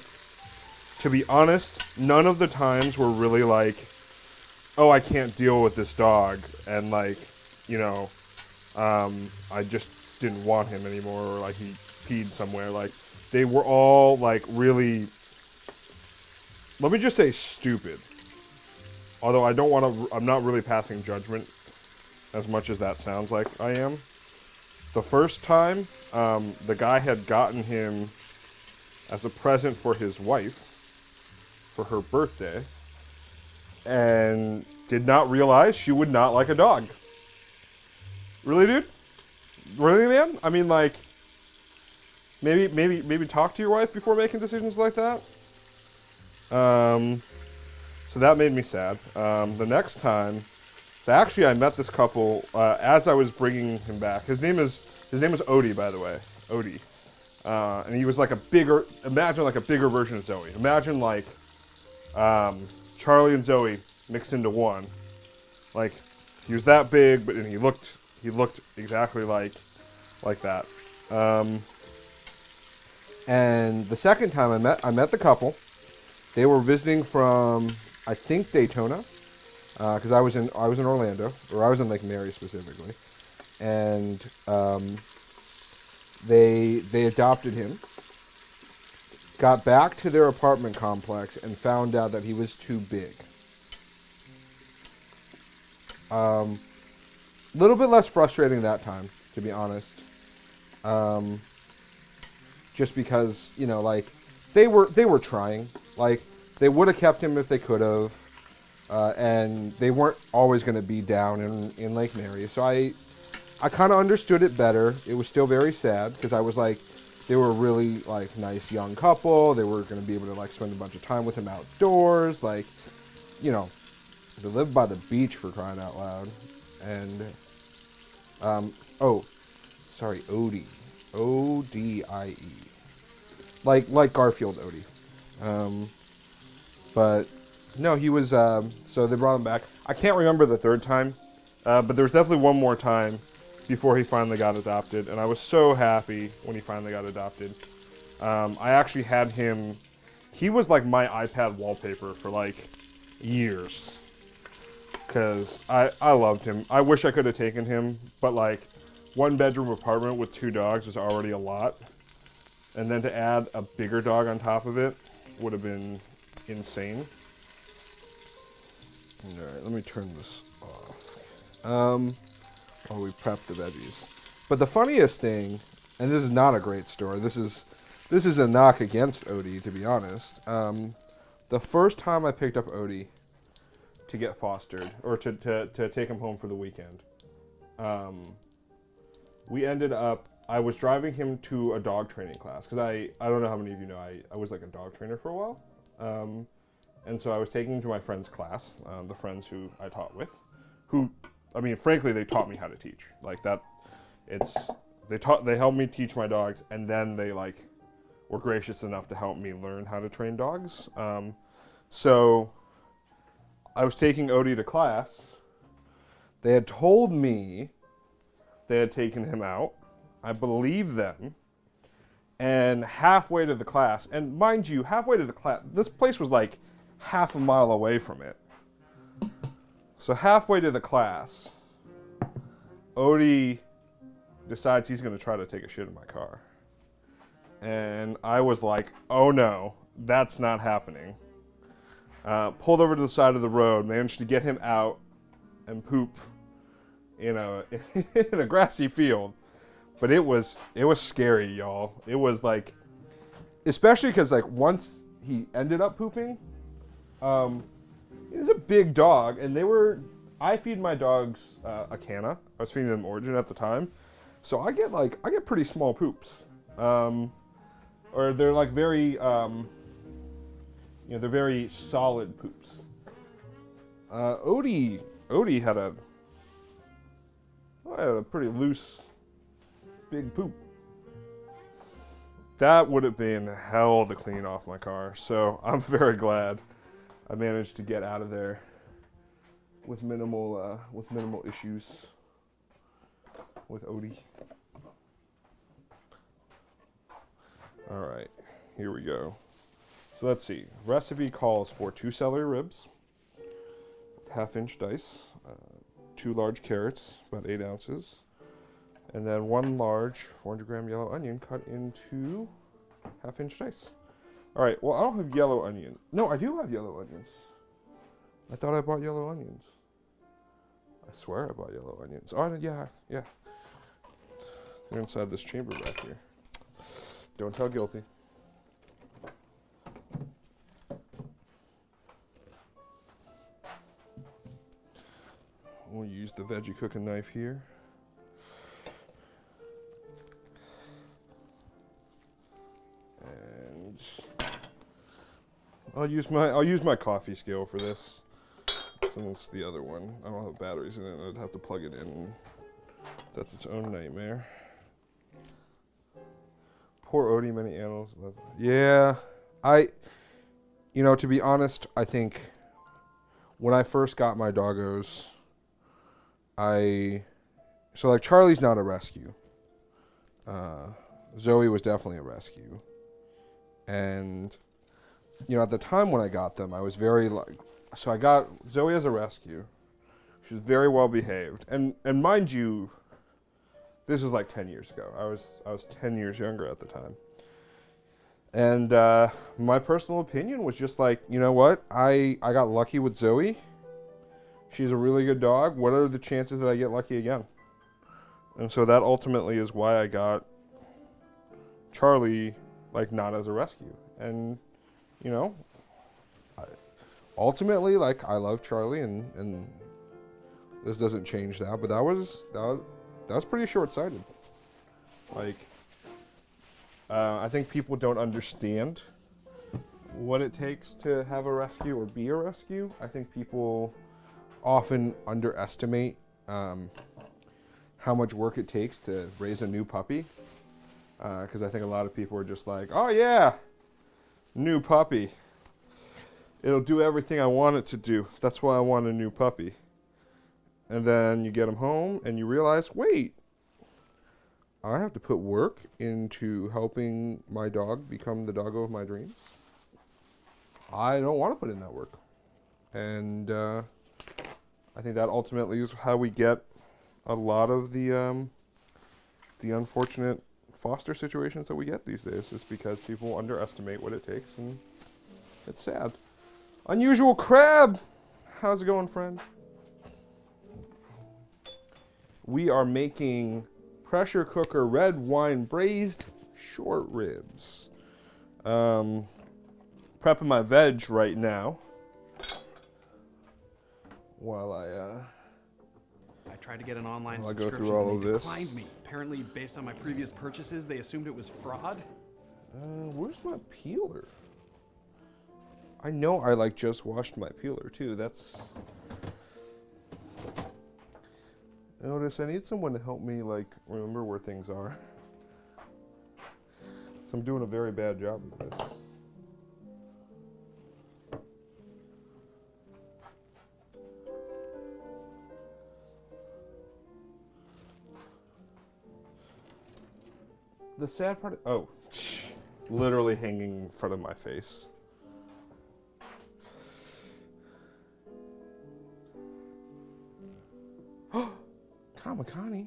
to be honest, none of the times were really like, oh, I can't deal with this dog. And like, you know, I just didn't want him anymore, or like he peed somewhere. Like, they were all like really, let me just say stupid. Although I'm not really passing judgment as much as that sounds like I am. The first time, the guy had gotten him as a present for his wife for her birthday and did not realize she would not like a dog. Really, dude? Really, man? I mean, like, maybe talk to your wife before making decisions like that. So that made me sad. The next time, actually, I met this couple as I was bringing him back. His name is Odie, by the way, Odie, and he was like a bigger version of Zoe. Imagine like Charlie and Zoe mixed into one. Like, he was that big, but he looked exactly like that. And the second time I met the couple. They were visiting from, I think, Daytona, because I was in Orlando, or I was in Lake Mary specifically, and they adopted him. Got back to their apartment complex and found out that he was too big. Little bit less frustrating that time, to be honest. Just because, you know, like, they were trying. Like, they would have kept him if they could have. And they weren't always going to be down in Lake Mary. So I kind of understood it better. It was still very sad because I was like, they were a really, like, nice young couple. They were going to be able to, like, spend a bunch of time with him outdoors. Like, you know, they lived by the beach, for crying out loud. And, Odie. O-D-I-E. Like Garfield Odie. But, no, he was, so they brought him back. I can't remember the third time, but there was definitely one more time before he finally got adopted, and I was so happy when he finally got adopted. I actually had him, he was like my iPad wallpaper for like years, because I loved him. I wish I could have taken him, but like, 1-bedroom apartment with 2 dogs was already a lot, and then to add a bigger dog on top of it would have been insane. Alright, let me turn this off. While we prep the veggies. But the funniest thing, and this is not a great story, this is a knock against Odie, to be honest. The first time I picked up Odie to get fostered, or to take him home for the weekend, we ended up I was driving him to a dog training class because I don't know how many of you know I was like a dog trainer for a while, and so I was taking him to my friend's class, the friends who I taught with, who, I mean, frankly, they taught me how to teach. Like that, they helped me teach my dogs, and then they like were gracious enough to help me learn how to train dogs. So I was taking Odie to class. They had told me they had taken him out. I believed them. And halfway to the class, and mind you, halfway to the class, this place was like half a mile away from it. So halfway to the class, Odie decides he's going to try to take a shit in my car. And I was like, oh no, that's not happening. Pulled over to the side of the road, managed to get him out and poop in a grassy field. But it was scary, y'all. It was like, especially because like once he ended up pooping, he's a big dog, and I feed my dogs a Canna. I was feeding them Origin at the time, so I get pretty small poops, or they're like very they're very solid poops. Odie had a pretty loose, big poop. That would have been hell to clean off my car. So I'm very glad I managed to get out of there with minimal issues with Odie. All right, here we go. So let's see. Recipe calls for 2 celery ribs, half-inch dice, 2 large carrots, about 8 ounces, and then 1 large 400-gram yellow onion cut into half-inch dice. All right, well, I don't have yellow onion. No, I do have yellow onions. I thought I bought yellow onions. I swear I bought yellow onions. Oh, yeah. They're inside this chamber back here. Don't tell guilty. We'll use the veggie cooking knife here. And I'll use my coffee scale for this. Since the other one, I don't have batteries in it, I'd have to plug it in. That's its own nightmare. Poor Odie, many animals. Yeah, to be honest, I think when I first got my doggos, so like Charlie's not a rescue. Zoe was definitely a rescue. And, at the time when I got them, I was very so I got Zoe as a rescue. She was very well behaved. And mind you, this was like 10 years ago. I was 10 years younger at the time. And my personal opinion was just like, you know what? I got lucky with Zoe. She's a really good dog. What are the chances that I get lucky again? And so that ultimately is why I got Charlie, like, not as a rescue. And, ultimately, like, I love Charlie, and this doesn't change that. But that was pretty short-sighted. Like, I think people don't understand what it takes to have a rescue or be a rescue. I think people often underestimate how much work it takes to raise a new puppy. Because I think a lot of people are just like, oh yeah, new puppy. It'll do everything I want it to do. That's why I want a new puppy. And then you get them home and you realize, wait, I have to put work into helping my dog become the doggo of my dreams. I don't want to put in that work. And I think that ultimately is how we get a lot of the unfortunate foster situations that we get these days, is because people underestimate what it takes, and it's sad. Unusual Crab, how's it going, friend? We are making pressure cooker red wine braised short ribs. Prepping my veg right now while I Tried to get an online I'll go subscription through all and of they this. declined me. Apparently, based on my previous purchases, they assumed it was fraud. Where's my peeler? I know I like just washed my peeler too. That's. Notice I need someone to help me like remember where things are. So I'm doing a very bad job of this. The sad part, literally hanging in front of my face. Kamakani,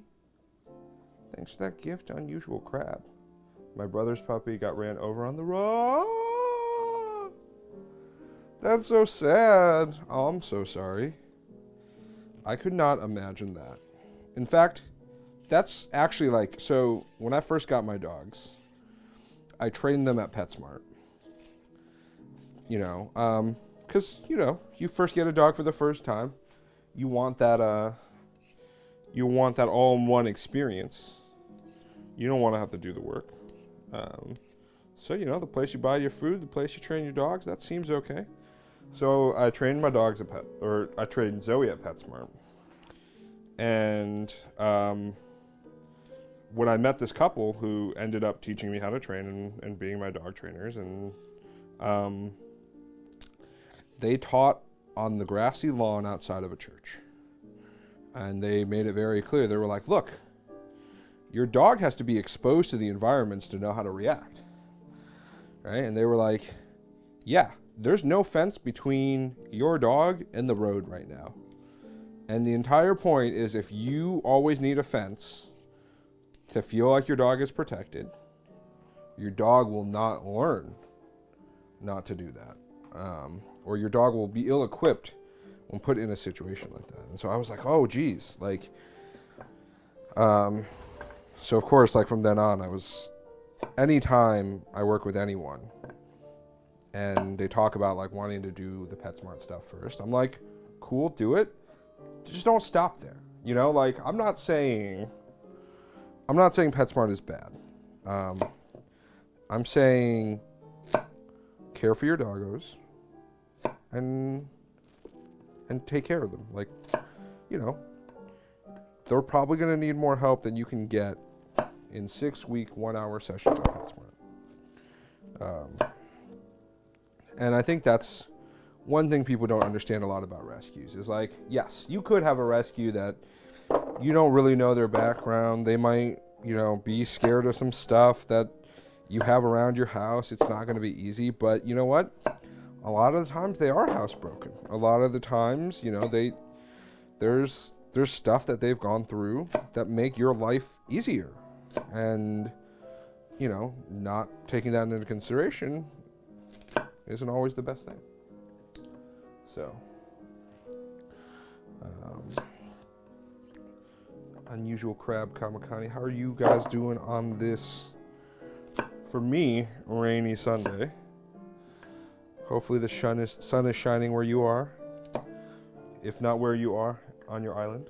thanks for that gift, Unusual Crab. My brother's puppy got ran over on the road. That's so sad. Oh, I'm so sorry. I could not imagine that. In fact, that's actually like, so when I first got my dogs, I trained them at PetSmart. You know, because, you know, you first get a dog for the first time. You want that all-in-one experience. You don't want to have to do the work. So, you know, the place you buy your food, the place you train your dogs, that seems okay. So I trained my dogs at I trained Zoe at PetSmart. And when I met this couple who ended up teaching me how to train and being my dog trainers, and they taught on the grassy lawn outside of a church. And they made it very clear. They were like, look, your dog has to be exposed to the environments to know how to react. Right? And they were like, yeah, there's no fence between your dog and the road right now. And the entire point is if you always need a fence to feel like your dog is protected, your dog will not learn not to do that. Or your dog will be ill-equipped when put in a situation like that. And so I was like, oh, geez. Like, so of course, like from then on, anytime I work with anyone and they talk about like wanting to do the PetSmart stuff first, I'm like, cool, do it. Just don't stop there. You know, like I'm not saying PetSmart is bad. I'm saying care for your doggos and take care of them. Like, you know, they're probably going to need more help than you can get in 6-week, 1-hour sessions at PetSmart. And I think that's one thing people don't understand a lot about rescues is like, yes, you could have a rescue that you don't really know their background. They might, you know, be scared of some stuff that you have around your house. It's not going to be easy, but you know what? A lot of the times they are housebroken. A lot of the times, you know, there's stuff that they've gone through that make your life easier. And, you know, not taking that into consideration isn't always the best thing. So, Unusual Crab, Kamakani, how are you guys doing on this, for me, rainy Sunday? Hopefully the sun is shining where you are. If not where you are, on your island.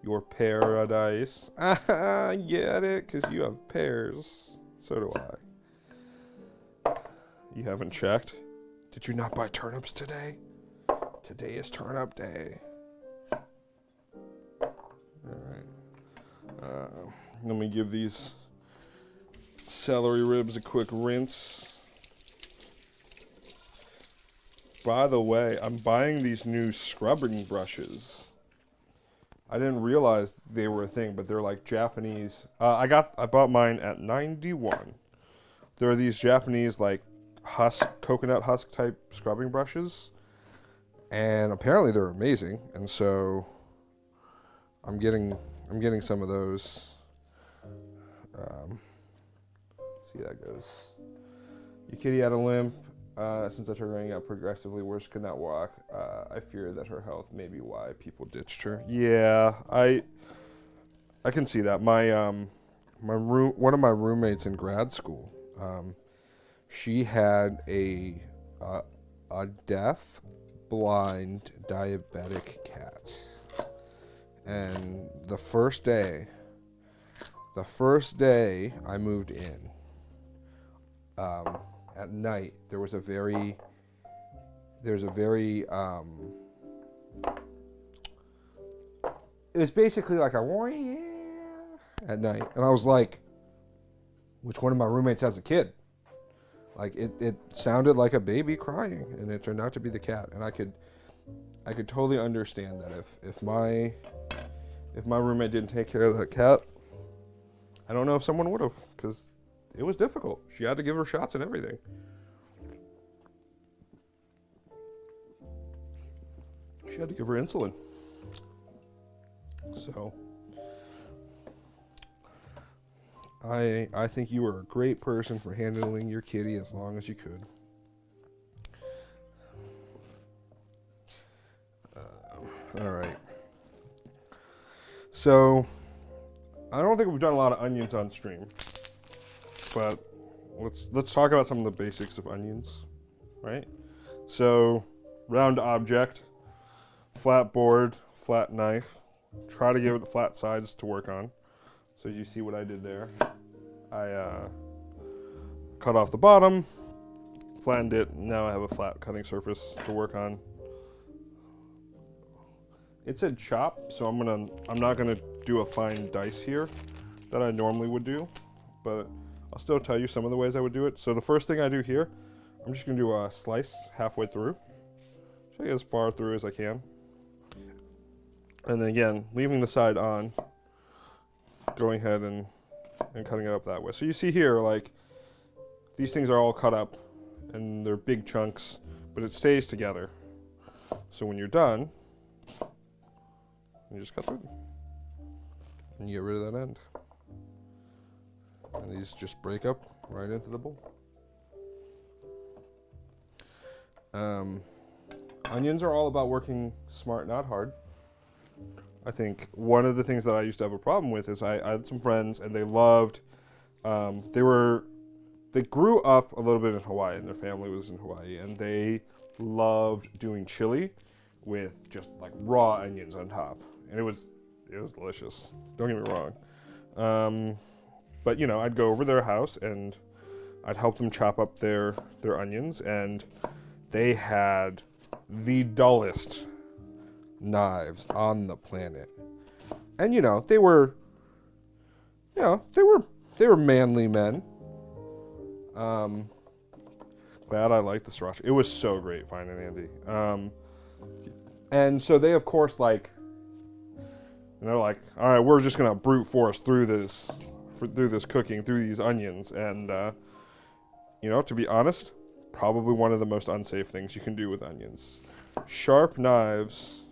Your paradise. I get it, because you have pears. So do I. You haven't checked? Did you not buy turnips today? Today is turnip day. Alright. Let me give these celery ribs a quick rinse. By the way, I'm buying these new scrubbing brushes. I didn't realize they were a thing, but they're like Japanese. I bought mine at 91. There are these Japanese like coconut husk type scrubbing brushes, and apparently they're amazing. And so I'm getting some of those. See how that goes. Your kitty had a limp. Since I started running out progressively worse, could not walk. I fear that her health may be why people ditched her. Yeah, I can see that. One of my roommates in grad school, she had a deaf blind diabetic cat. And the first day I moved in, at night, there was a very, it was basically like a at night. And I was like, which one of my roommates has a kid? Like, it sounded like a baby crying, and it turned out to be the cat. And I could totally understand that if my roommate didn't take care of that cat, I don't know if someone would have, because it was difficult. She had to give her shots and everything. She had to give her insulin. So I think you were a great person for handling your kitty as long as you could. All right. So I don't think we've done a lot of onions on stream, but let's talk about some of the basics of onions, right? So round object, flat board, flat knife. Try to give it the flat sides to work on. So you see what I did there. I cut off the bottom, flattened it. Now I have a flat cutting surface to work on. It said chop, so I'm not gonna do a fine dice here that I normally would do, but I'll still tell you some of the ways I would do it. So the first thing I do here, I'm just gonna do a slice halfway through. Try to get as far through as I can. And then again, leaving the side on, going ahead and cutting it up that way. So you see here, like, these things are all cut up, and they're big chunks, but it stays together. So when you're done, you just cut through them. And you get rid of that end. And these just break up right into the bowl. Onions are all about working smart, not hard. I think one of the things that I used to have a problem with is I had some friends and they loved, they grew up a little bit in Hawaii and their family was in Hawaii, and they loved doing chili with just like raw onions on top. And it was delicious. Don't get me wrong. But you know, I'd go over their house and I'd help them chop up their onions, and they had the dullest knives on the planet. And you know, they were manly men. Glad I liked the sriracha. It was so great finding Andy. And so they of course like, and they're like, all right, we're just gonna brute force through this cooking, through these onions. And you know, to be honest, probably one of the most unsafe things you can do with onions. Sharp knives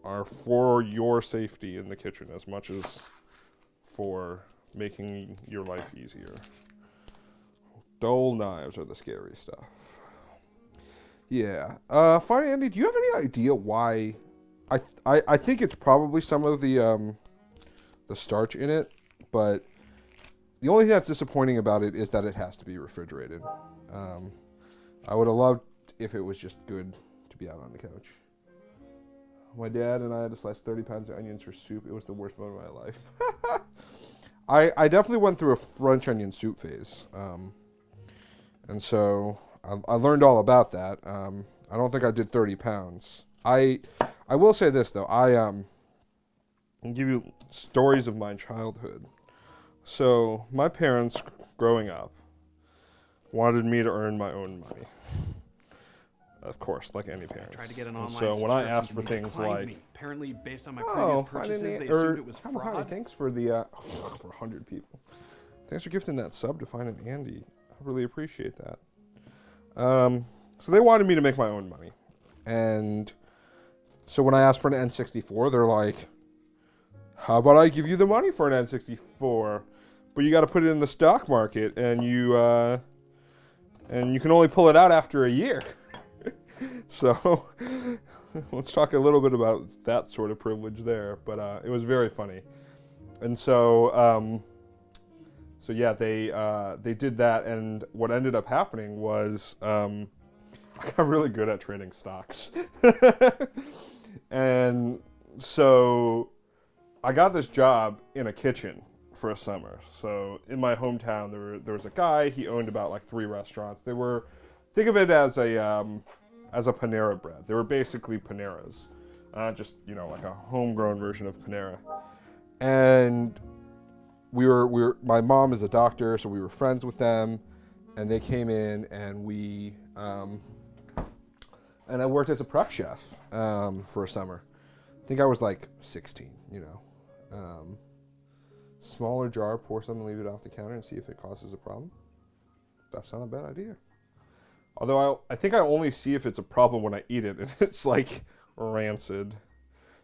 are for your safety in the kitchen as much as for making your life easier. Dull knives are the scary stuff. Yeah. Finally, Andy, do you have any idea why? I think it's probably some of the starch in it, but the only thing that's disappointing about it is that it has to be refrigerated. I would have loved if it was just good to be out on the couch. My dad and I had to slice 30 pounds of onions for soup. It was the worst moment of my life. I definitely went through a French onion soup phase. And so I learned all about that. I don't think I did 30 pounds. I will say this, though. I'll give you stories of my childhood. So my parents, growing up, wanted me to earn my own money. Of course, like any parents. Tried to get an online so when I asked for subscription, things they declined like, me. Apparently, based on my previous purchases, they assumed it was fraud. Thanks for the for 100 people. Thanks for gifting that sub to Find an Andy. I really appreciate that. So they wanted me to make my own money, and so when I asked for an N64, they're like, "How about I give you the money for an N64, but you got to put it in the stock market, and you can only pull it out after a year." So let's talk a little bit about that sort of privilege there, but it was very funny. And so yeah, they did that, and what ended up happening was I got really good at trading stocks. And so I got this job in a kitchen for a summer. So in my hometown, there was a guy. He owned about like 3 restaurants. They were, think of it as a Panera Bread. They were basically Paneras, just like a homegrown version of Panera. And we were. My mom is a doctor, so we were friends with them, and they came in, and we. And I worked as a prep chef for a summer. I think I was like 16, Smaller jar, pour some and leave it off the counter and see if it causes a problem. That's not a bad idea. Although I think I only see if it's a problem when I eat it and it's like rancid.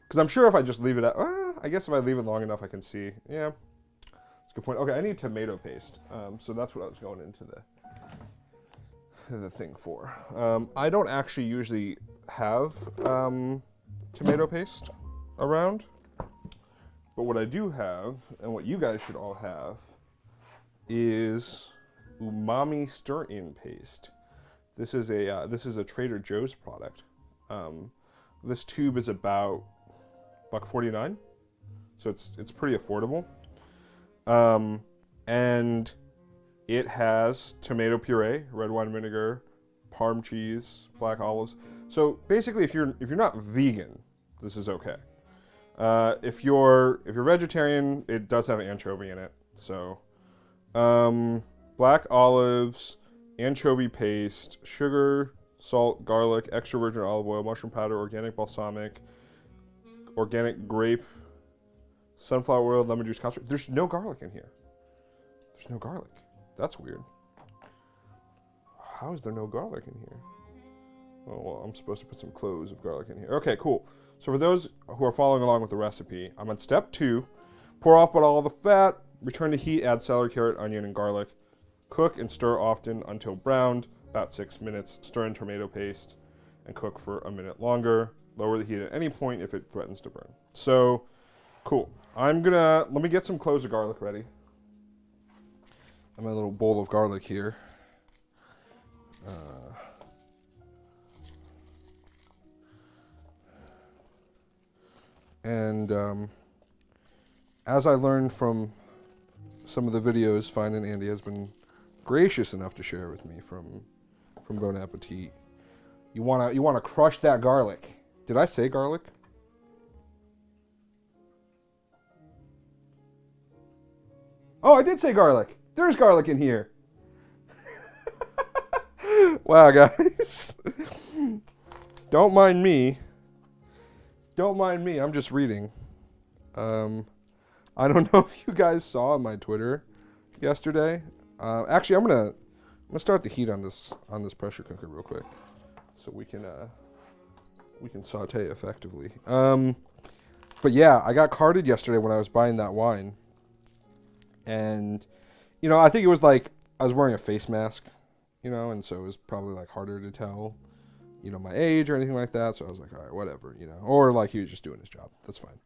Because I'm sure if I just leave it I guess if I leave it long enough I can see. Yeah, that's a good point. Okay, I need tomato paste. So that's what I was going into the thing for. I don't actually usually have tomato paste around, but what I do have, and what you guys should all have, is umami stir-in paste. This is a Trader Joe's product. This tube is about $1.49, so it's pretty affordable, and it has tomato puree, red wine vinegar, parm cheese, black olives. So basically, if you're not vegan, this is okay. If you're vegetarian, it does have anchovy in it. So black olives, anchovy paste, sugar, salt, garlic, extra virgin olive oil, mushroom powder, organic balsamic, organic grape, sunflower oil, lemon juice concentrate. There's no garlic in here. There's no garlic. That's weird. How is there no garlic in here? Oh, well, I'm supposed to put some cloves of garlic in here. Okay, cool. So for those who are following along with the recipe, I'm on step 2. Pour off all the fat, return to heat, add celery, carrot, onion, and garlic. Cook and stir often until browned, about 6 minutes. Stir in tomato paste and cook for a minute longer. Lower the heat at any point if it threatens to burn. So, cool. Let me get some cloves of garlic ready. I have my little bowl of garlic here. As I learned from some of the videos Fine and Andy has been gracious enough to share with me from Bon Appetit, you wanna crush that garlic. Did I say garlic? Oh, I did say garlic. There's garlic in here. Wow, guys. Don't mind me. Don't mind me. I'm just reading. I don't know if you guys saw my Twitter yesterday. Actually, I'm gonna start the heat on this pressure cooker real quick, so we can saute effectively. But yeah, I got carded yesterday when I was buying that wine, and I think it was like I was wearing a face mask, and so it was probably like harder to tell, my age or anything like that. So I was like, all right, whatever, or like he was just doing his job. That's fine.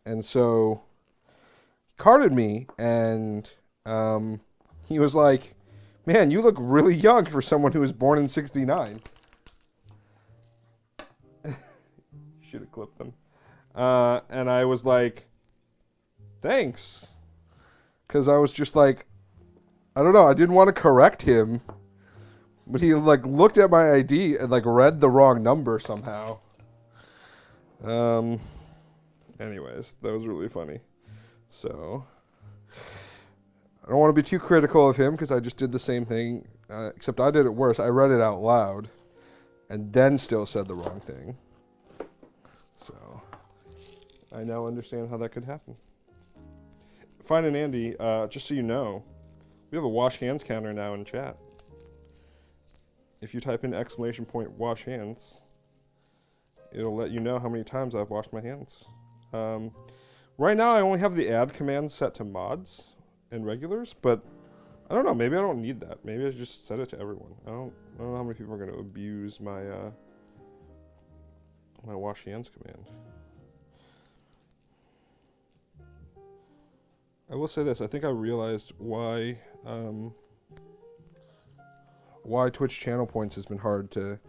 And so he carded me, and he was like, man, you look really young for someone who was born in '69. Should have clipped them. And I was like, thanks. Because I was just like, I don't know, I didn't want to correct him. But he like looked at my ID and like read the wrong number somehow. Anyways, that was really funny. So I don't want to be too critical of him because I just did the same thing, except I did it worse. I read it out loud and then still said the wrong thing. So I now understand how that could happen. Fine and Andy, just so you know, we have a wash hands counter now in chat. If you type in ! wash hands, it'll let you know how many times I've washed my hands. Right now I only have the add command set to mods and regulars, but I don't know, maybe I don't need that. Maybe I just set it to everyone. I don't know how many people are going to abuse my my wash hands command. I will say this, I think I realized why why Twitch channel points has been hard to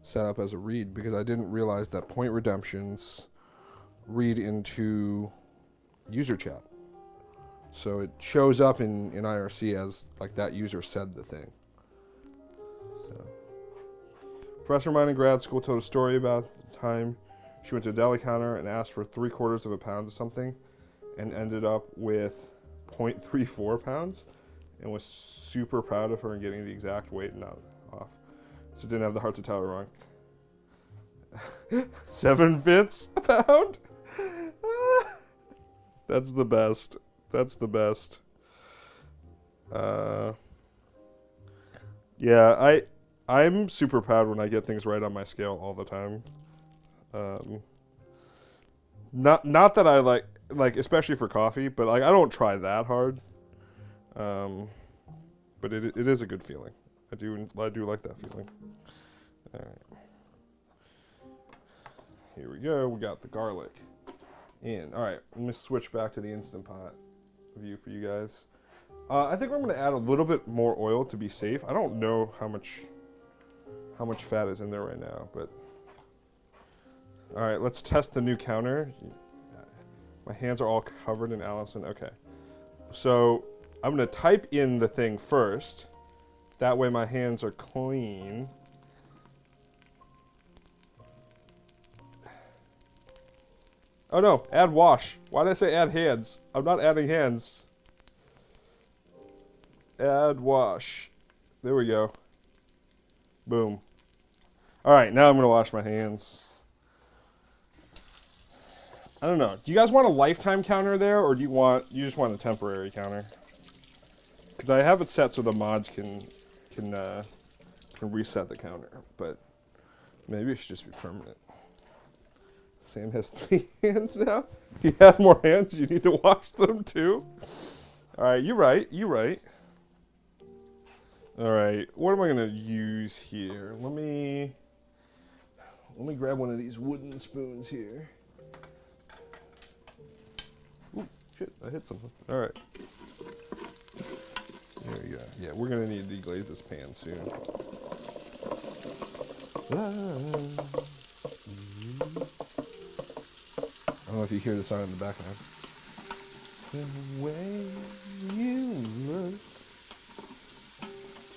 set up as a read, because I didn't realize that point redemptions read into user chat. So it shows up in IRC as like that user said the thing. So. Professor of mine in grad school told a story about the time she went to a deli counter and asked for 3/4 of a pound of something and ended up with 0.34 pounds and was super proud of her in getting the exact weight and not off. So didn't have the heart to tell her wrong. 7 fits a pound? That's the best. That's the best. Yeah, I'm super proud when I get things right on my scale all the time. Not that I like especially for coffee, but like I don't try that hard. But it is a good feeling. I do like that feeling. All right. Here we go. We got the garlic in. All right. Let me switch back to the Instant Pot view for you guys. I think I'm going to add a little bit more oil to be safe. I don't know how much fat is in there right now, but all right. Let's test the new counter. My hands are all covered in Allison. Okay. So I'm going to type in the thing first. That way my hands are clean. Oh no, add wash. Why did I say add hands? I'm not adding hands. Add wash. There we go. Boom. Alright, now I'm going to wash my hands. I don't know. Do you guys want a lifetime counter there, or do you just want a temporary counter? Because I have it set so the mods can reset the counter, but maybe it should just be permanent. Sam has 3 hands now. If you have more hands, you need to wash them too. All right, you're right. You're right. All right, what am I gonna use here? Let me grab one of these wooden spoons here. Ooh, shit! I hit something. All right. There we go. Yeah, we're gonna need to deglaze this pan soon. I don't know if you hear the song in the background. The way you look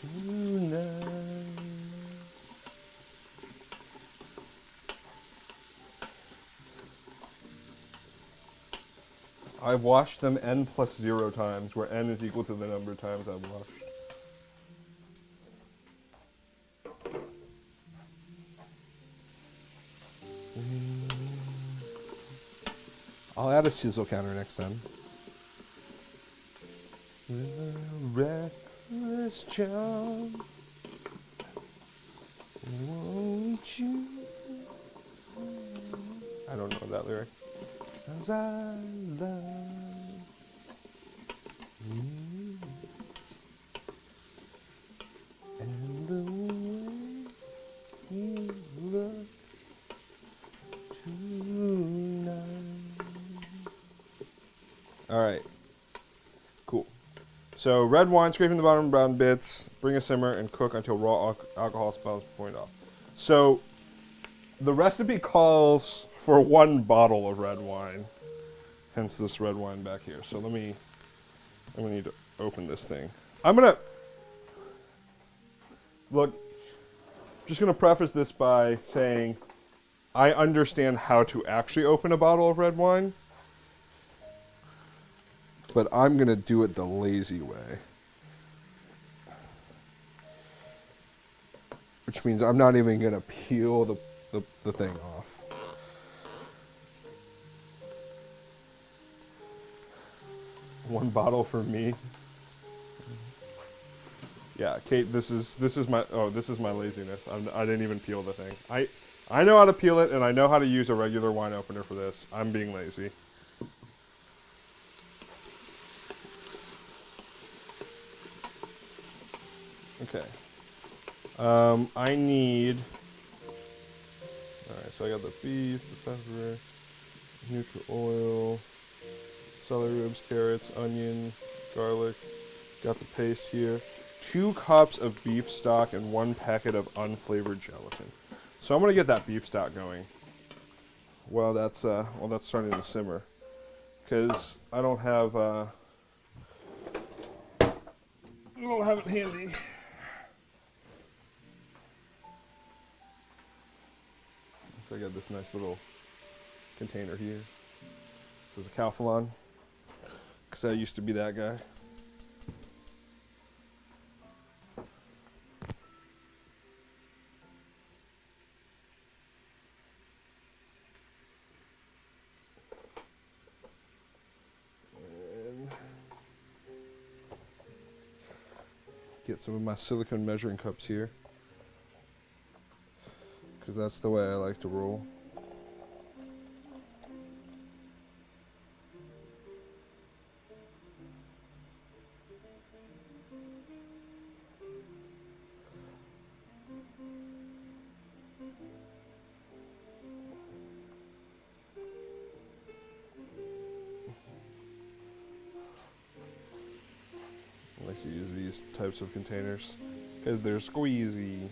tonight. I've washed them n+0 times, where n is equal to the number of times I've washed. I'll add a sizzle counter next time. Reckless child, won't you? I don't know that lyric. 'Cause I love you. And the way you look tonight. Alright. Cool. So red wine, scraping the bottom brown bits, bring a simmer, and cook until raw alcohol smells point off. So the recipe calls for 1 bottle of red wine, hence this red wine back here. So I'm gonna need to open this thing. Just gonna preface this by saying I understand how to actually open a bottle of red wine, but I'm gonna do it the lazy way. Which means I'm not even gonna peel the thing off. One bottle for me. Yeah, Kate, this is my laziness. I didn't even peel the thing. I know how to peel it, and I know how to use a regular wine opener for this. I'm being lazy. Okay. I need. Alright, so I got the beef, the pepper, neutral oil, celery ribs, carrots, onion, garlic. Got the paste here. 2 cups of beef stock and 1 packet of unflavored gelatin. So I'm gonna get that beef stock going. Well, that's starting to simmer, because I don't have it handy. So I got this nice little container here. This is a Calphalon, because I used to be that guy. And get some of my silicone measuring cups here, because that's the way I like to roll. I like to use these types of containers because they're squeezy.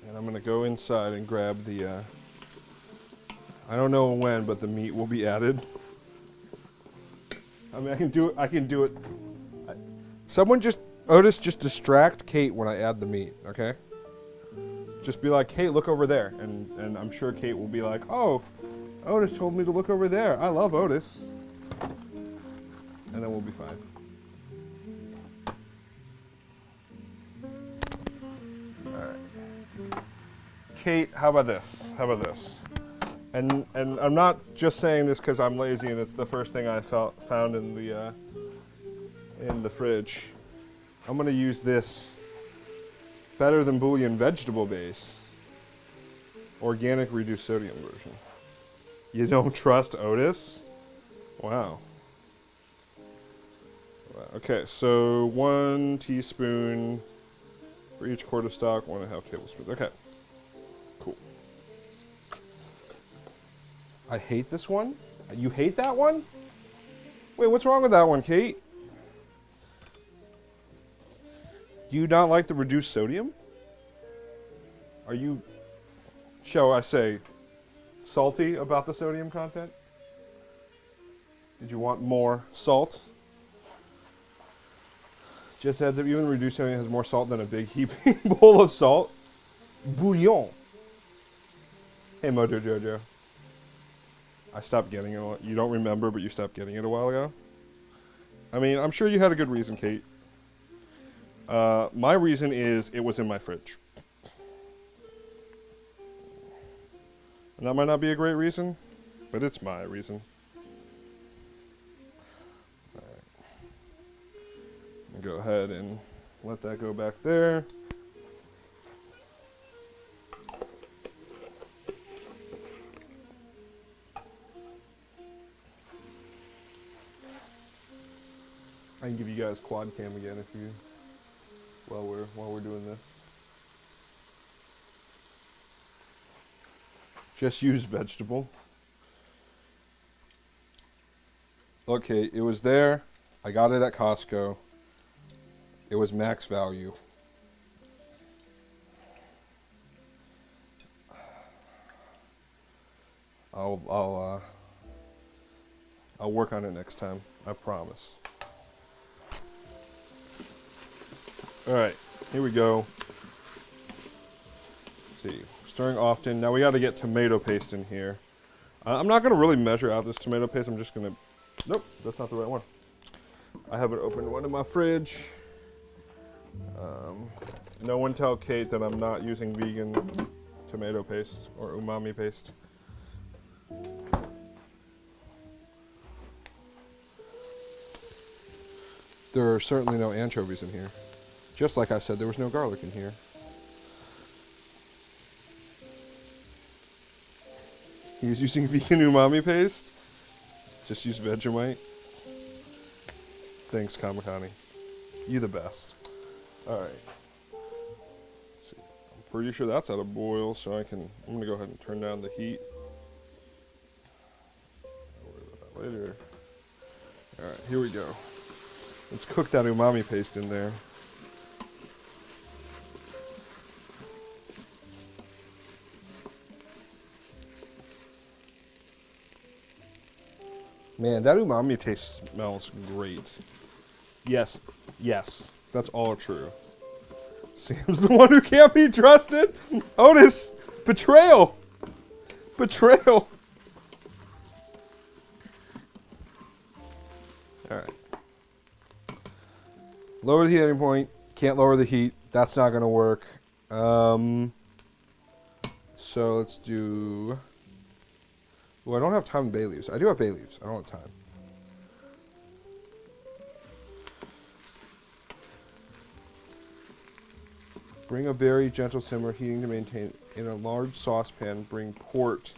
And I'm gonna go inside and grab the, I don't know when, but the meat will be added. I mean, I can do it. Otis, just distract Kate when I add the meat, okay? Just be like, Kate, look over there. And I'm sure Kate will be like, oh, Otis told me to look over there. I love Otis. And then we'll be fine. Alright. Kate, how about this? How about this? And I'm not just saying this because I'm lazy and it's the first thing I found in the fridge. I'm gonna use this Better Than Bouillon vegetable base, organic reduced sodium version. You don't trust Otis? Wow. Okay, so 1 teaspoon for each quart of stock, 1.5 tablespoons. Okay, cool. I hate this one. You hate that one? Wait, what's wrong with that one, Kate? Do you not like the reduced sodium? Are you, shall I say, salty about the sodium content? Did you want more salt? Just heads up, even reduced sodium has more salt than a big heaping bowl of salt. Bouillon. Hey, Mojo Jojo. I stopped getting it. You don't remember, but you stopped getting it a while ago? I mean, I'm sure you had a good reason, Kate. My reason is it was in my fridge. And that might not be a great reason, but it's my reason. Alright. Go ahead and let that go back there. I can give you guys quad cam again if you while we're doing this. Just use vegetable. Okay, it was there. I got it at Costco. It was max value. I'll work on it next time. I promise. All right, here we go. Let's see, stirring often. Now we got to get tomato paste in here. I'm not going to really measure out this tomato paste. I'm just going to, nope, that's not the right one. I have it open one in my fridge. No one tell Kate that I'm not using vegan tomato paste or umami paste. There are certainly no anchovies in here. Just like I said, there was no garlic in here. He's using vegan umami paste. Just use Vegemite. Thanks, Kamakani. You the best. Alright. I'm pretty sure that's out of boil, so I'm gonna go ahead and turn down the heat. later. All right, here we go. Let's cook that umami paste in there. Man, that umami taste smells great. Yes, yes, that's all true. Sam's the one who can't be trusted? Otis, betrayal! Betrayal! Alright. Lower the heating point. Can't lower the heat. That's not going to work. So let's do... Well, I don't have time bay leaves. I do have bay leaves. I don't have time. Bring a very gentle simmer, heating to maintain. In a large saucepan, bring port.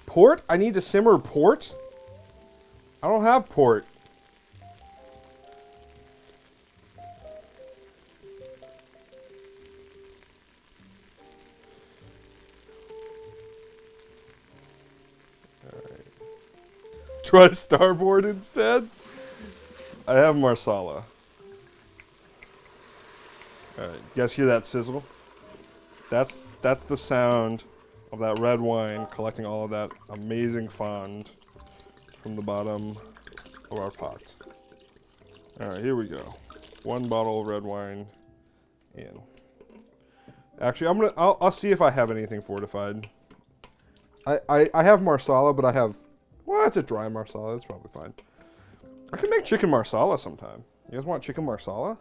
Port? I need to simmer port? I don't have port. Try starboard instead? I have marsala. Alright, you guys hear that sizzle? That's the sound of that red wine collecting all of that amazing fond from the bottom of our pot. Alright, here we go. 1 bottle of red wine in. Actually, I'll see if I have anything fortified. I have marsala, but I have... Well, it's a dry marsala. That's probably fine. I can make chicken marsala sometime. You guys want chicken marsala?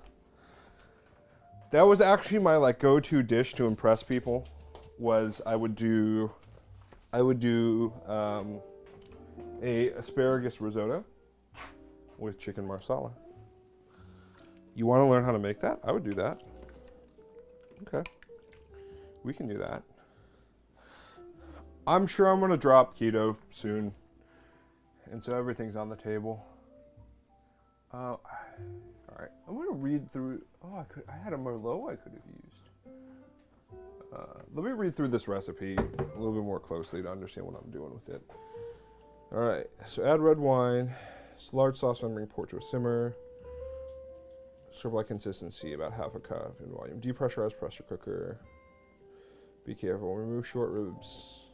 That was actually my like go-to dish to impress people. Was I would do a asparagus risotto with chicken marsala. You want to learn how to make that? I would do that. Okay, we can do that. I'm sure I'm gonna drop keto soon. And so everything's on the table. All right, I'm gonna read through. Oh, I had a Merlot I could have used. Let me read through this recipe a little bit more closely to understand what I'm doing with it. All right, so add red wine. Large saucepan, bring port to a simmer. Serve-like consistency, about half a cup in volume. Depressurize pressure cooker. Be careful. Remove short ribs.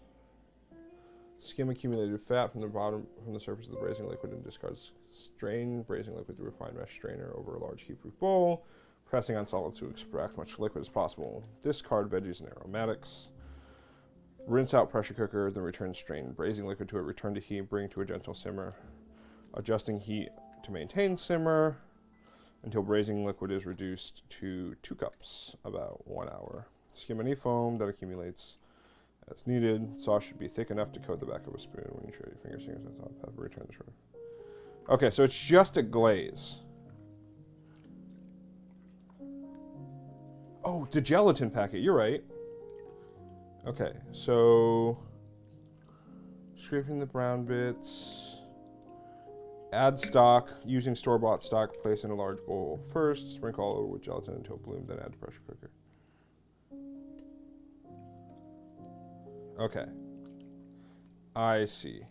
Skim accumulated fat from the surface of the braising liquid and discard. Strain braising liquid through a fine mesh strainer over a large heat-proof bowl, pressing on solids to extract as much liquid as possible. Discard veggies and aromatics. Rinse out pressure cooker, then return strained braising liquid to it. Return to heat, bring to a gentle simmer. Adjusting heat to maintain simmer until braising liquid is reduced to 2 cups, about 1 hour. Skim any foam that accumulates as needed. Sauce should be thick enough to coat the back of a spoon. When you try your fingers on top, have return the shrimp. Okay, so it's just a glaze. Oh, the gelatin packet. You're right. Okay, so scraping the brown bits. Add stock. Using store-bought stock, place in a large bowl first. Sprinkle all over with gelatin until bloom, then add to pressure cooker. Okay. I see.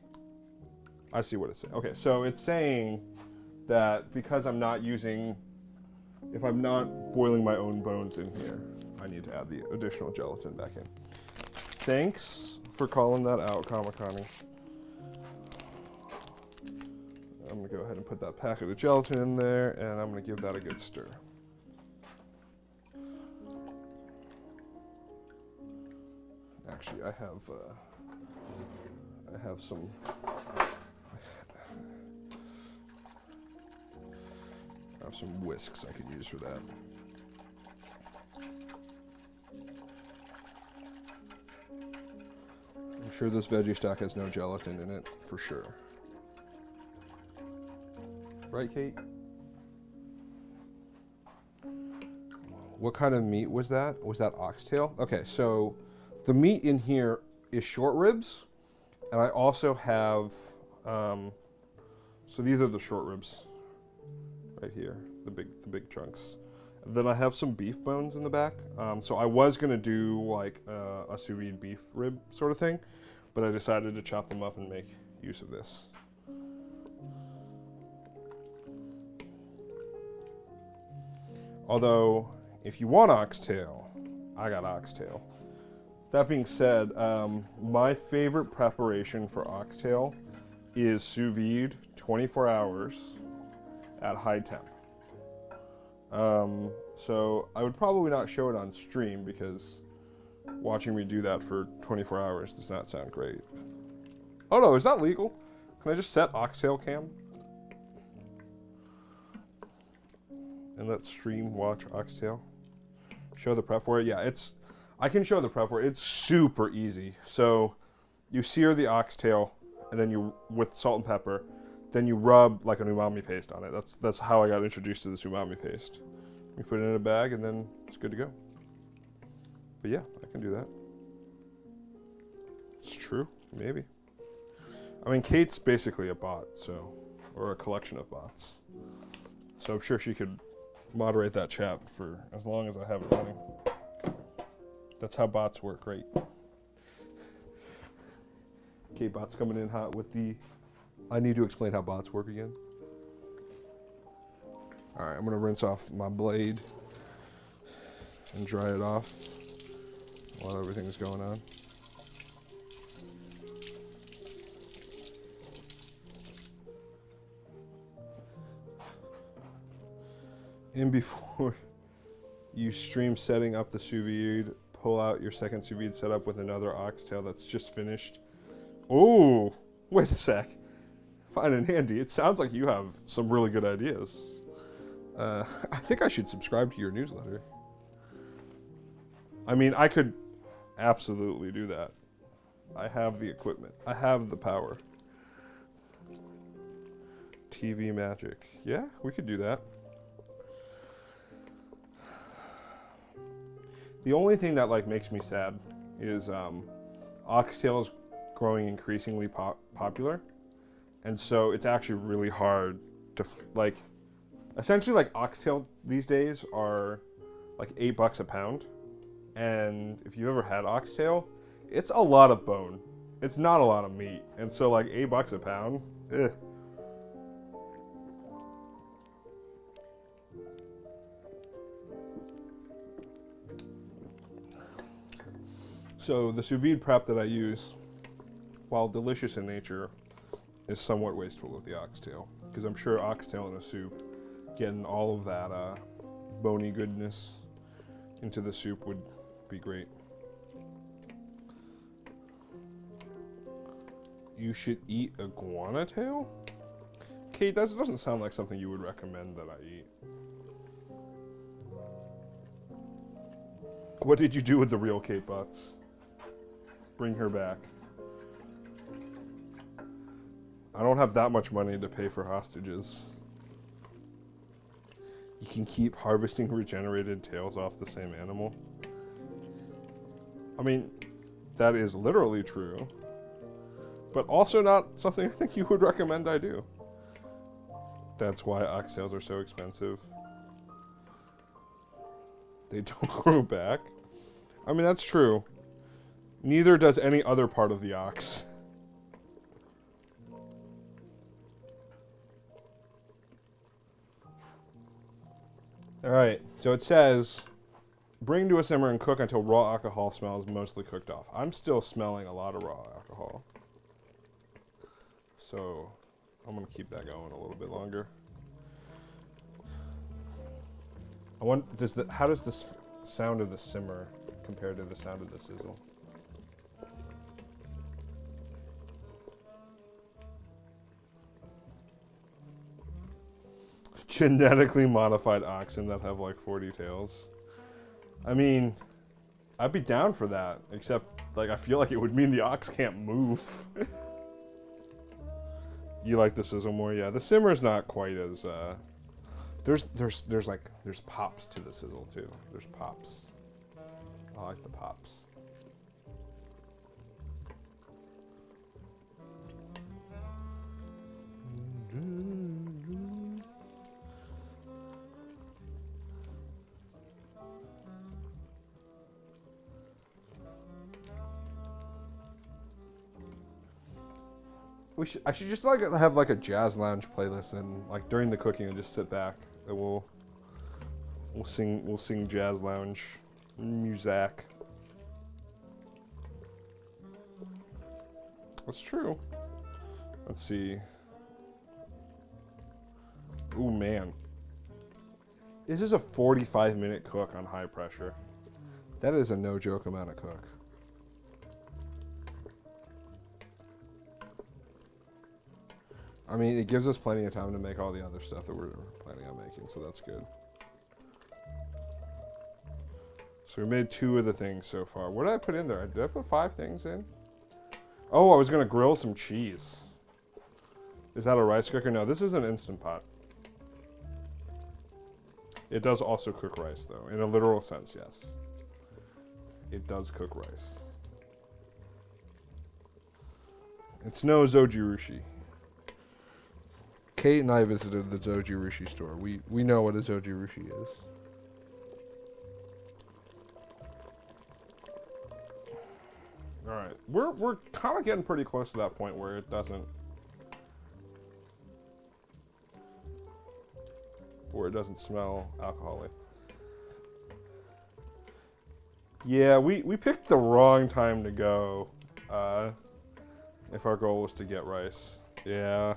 I see what it's saying. Okay, so it's saying that because I'm not using, if I'm not boiling my own bones in here, I need to add the additional gelatin back in. Thanks for calling that out, Kamakani. I'm going to go ahead and put that packet of gelatin in there, and I'm going to give that a good stir. Actually, I have some. I have some whisks I could use for that. I'm sure this veggie stock has no gelatin in it, for sure. Right, Kate? What kind of meat was that? Was that oxtail? Okay, so the meat in here is short ribs, and I also have, so these are the short ribs right here, the big chunks. And then I have some beef bones in the back. So I was gonna do like a sous vide beef rib sort of thing, but I decided to chop them up and make use of this. Although, if you want oxtail, I got oxtail. That being said, my favorite preparation for oxtail is sous vide 24 hours at high temp. So I would probably not show it on stream because watching me do that for 24 hours does not sound great. Oh no, is that legal? Can I just set oxtail cam? And let stream watch oxtail? Show the prep for it? Yeah, I can show the prep for it. It's super easy. So you sear the oxtail and then you, with salt and pepper, then you rub like an umami paste on it. That's how I got introduced to this umami paste. You put it in a bag and then it's good to go. But yeah, I can do that. It's true, maybe. I mean, Kate's basically a bot, so, or a collection of bots. So I'm sure she could moderate that chat for as long as I have it running. That's how bots work, right? Kate Bot's coming in hot with the... I need to explain how bots work again. Alright, I'm going to rinse off my blade and dry it off while everything's going on. And before you stream setting up the sous vide, pull out your second sous vide setup with another oxtail that's just finished. Oh, wait a sec. Fine and handy. It sounds like you have some really good ideas. I think I should subscribe to your newsletter. I mean, I could absolutely do that. I have the equipment. I have the power. TV magic. Yeah, we could do that. The only thing that like makes me sad is oxtail is growing increasingly popular, and so it's actually really hard to like. Essentially, like oxtail these days are like $8 a pound, and if you've ever had oxtail, it's a lot of bone. It's not a lot of meat, and so like $8 a pound. Ugh. So the sous vide prep that I use, while delicious in nature, is somewhat wasteful of the oxtail. Because I'm sure oxtail in a soup, getting all of that bony goodness into the soup would be great. You should eat iguana tail? Kate, that doesn't sound like something you would recommend that I eat. What did you do with the real Kate Butts? Bring her back. I don't have that much money to pay for hostages. You can keep harvesting regenerated tails off the same animal. I mean, that is literally true, but also not something I think you would recommend I do. That's why oxtails are so expensive. They don't grow back. I mean, that's true. Neither does any other part of the ox. Alright, so it says, bring to a simmer and cook until raw alcohol smell is mostly cooked off. I'm still smelling a lot of raw alcohol. So, I'm going to keep that going a little bit longer. How does the sound of the simmer compare to the sound of the sizzle? Genetically modified oxen that have like 40 tails. I mean, I'd be down for that, except like I feel like it would mean the ox can't move. You like the sizzle more? Yeah, the simmer's not quite as there's pops to the sizzle too. There's pops. I like the pops. I should just like have like a jazz lounge playlist and like during the cooking and just sit back. We'll sing Jazz Lounge music. That's true. Let's see. Ooh, man. This is a 45-minute cook on high pressure. That is a no-joke amount of cook. I mean, it gives us plenty of time to make all the other stuff that we're planning on making, so that's good. So we made 2 of the things so far. What did I put in there? Did I put 5 things in? Oh, I was going to grill some cheese. Is that a rice cooker? No, this is an Instant Pot. It does also cook rice, though. In a literal sense, yes. It does cook rice. It's no Zojirushi. Kate and I visited the Zojirushi store. We know what a Zojirushi is. All right, we're kind of getting pretty close to that point where it doesn't smell alcoholic. Yeah, we picked the wrong time to go. If our goal was to get rice, yeah.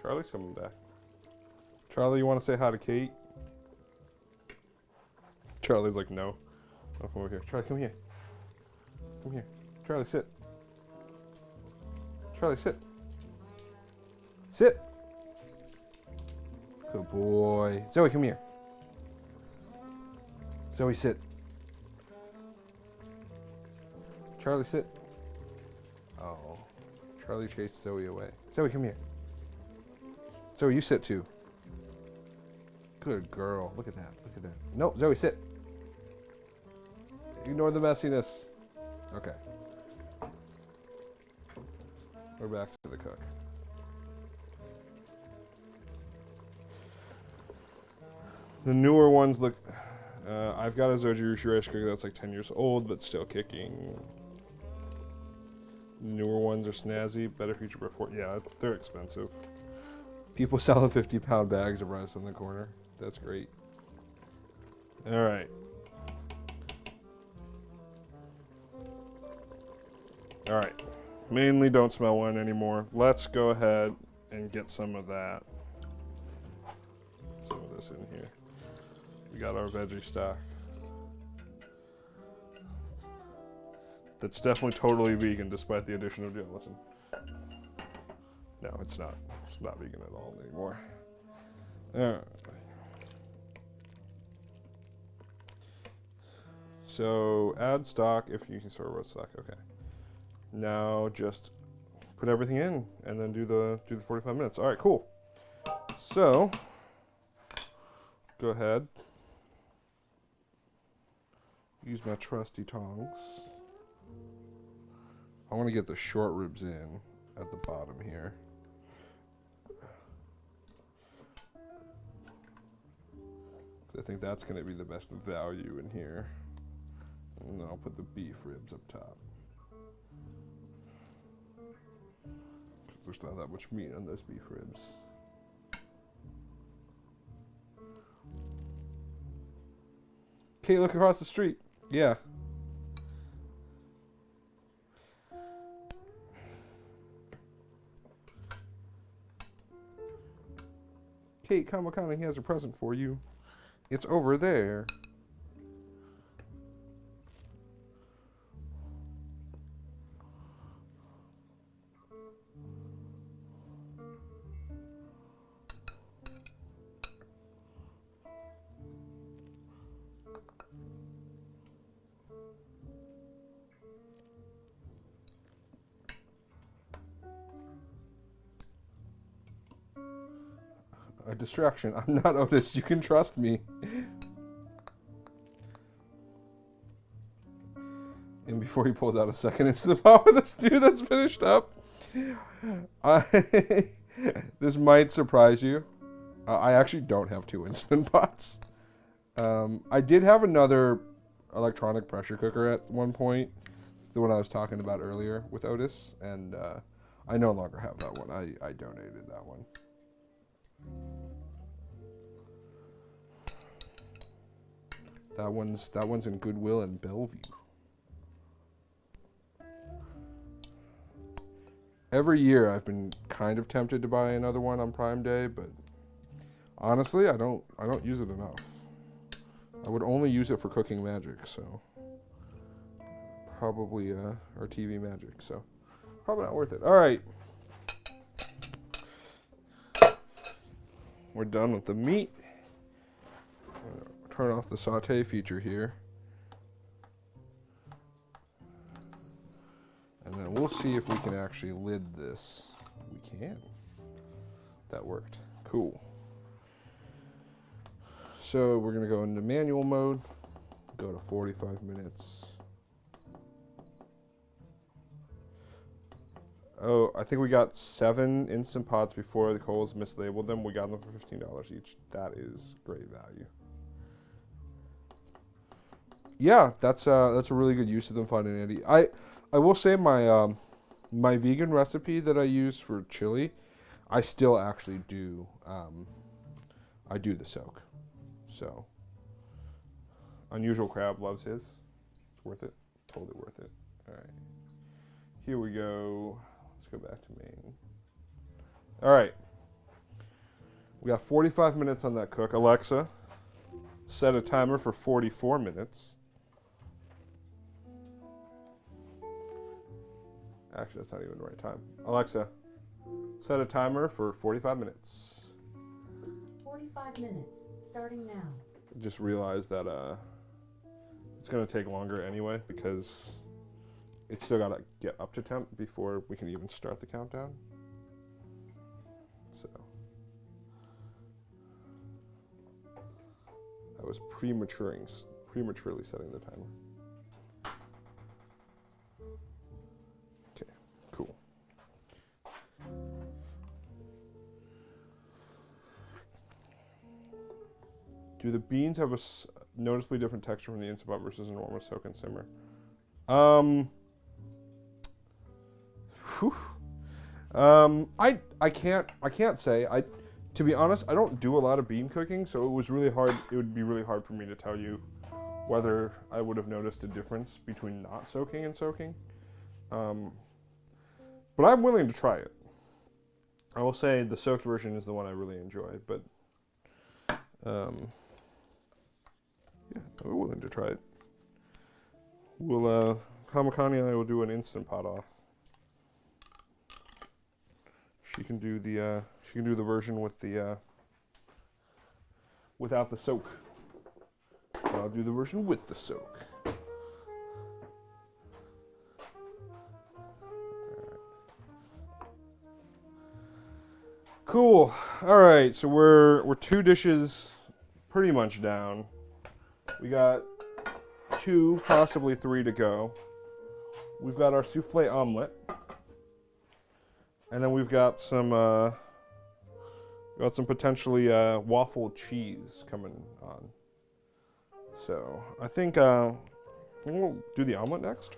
Charlie's coming back. Charlie, you want to say hi to Kate? Charlie's like, no. Oh, come over here. Charlie, come here. Come here. Charlie, sit. Charlie, sit. Sit. Good boy. Zoe, come here. Zoe, sit. Charlie, sit. Oh. Charlie chased Zoe away. Zoe, come here. Zoe, you sit too. Good girl. Look at that. Look at that. No, Zoe, sit. Ignore the messiness. Okay. We're back to the cook. The newer ones look... I've got a Zojirushi rice cooker that's like 10 years old, but still kicking. The newer ones are snazzy. Better feature before... Yeah, they're expensive. People selling 50-pound bags of rice on the corner. That's great. All right. All right. Mainly don't smell one anymore. Let's go ahead and get some of that. Some of this in here. We got our veggie stock. That's definitely totally vegan despite the addition of gelatin. No, it's not. It's not vegan at all anymore. So add stock if you can store with stock. Okay. Now just put everything in and then do the 45 minutes. All right, cool. So go ahead. Use my trusty tongs. I want to get the short ribs in at the bottom here. I think that's going to be the best value in here. And then I'll put the beef ribs up top. Because there's not that much meat on those beef ribs. Kate, look across the street. Yeah. Kate Kamakana, he has a present for you. It's over there. A distraction. I'm not Otis. You can trust me. And before he pulls out a second instant pot with a stew that's finished up, This might surprise you. I actually don't have 2 Instant Pots. I did have another electronic pressure cooker at one point, the one I was talking about earlier with Otis, and I no longer have that one. I donated that one. That one's in Goodwill in Bellevue. Every year I've been kind of tempted to buy another one on Prime Day, but honestly, I don't use it enough. I would only use it for cooking magic, so probably or TV magic, so probably not worth it. All right. We're done with the meat. Turn off the saute feature here. And then we'll see if we can actually lid this. We can. That worked. Cool. So we're going to go into manual mode. Go to 45 minutes. Oh, I think we got 7 Instant Pots before the Kohl's mislabeled them. We got them for $15 each. That is great value. Yeah, that's a really good use of them finding Andy. I will say my my vegan recipe that I use for chili, I still actually do I do the soak. So Unusual Crab loves his. It's worth it. Totally worth it. All right. Here we go. Let's go back to main. All right. We got 45 minutes on that cook. Alexa, set a timer for 44 minutes. Actually, that's not even the right time. Alexa, set a timer for 45 minutes. 45 minutes, starting now. Just realized that it's going to take longer anyway because it's still got to get up to temp before we can even start the countdown. So I was prematurely setting the timer. Cool. Do the beans have a noticeably different texture from the Instant Pot versus a normal soak and simmer? I can't say. To be honest, I don't do a lot of bean cooking, so it was really hard. It would be really hard for me to tell you whether I would have noticed a difference between not soaking and soaking. But I'm willing to try it. I will say the soaked version is the one I really enjoy, but yeah, I'm willing to try it. We'll Kamakani and I will do an Instant Pot off. She can do the version with the without the soak. And I'll do the version with the soak. Cool. All right, so we're 2 dishes pretty much down. We got 2, possibly 3 to go. We've got our souffle omelet, and then we've got some potentially waffle cheese coming on. So I think we'll do the omelet next.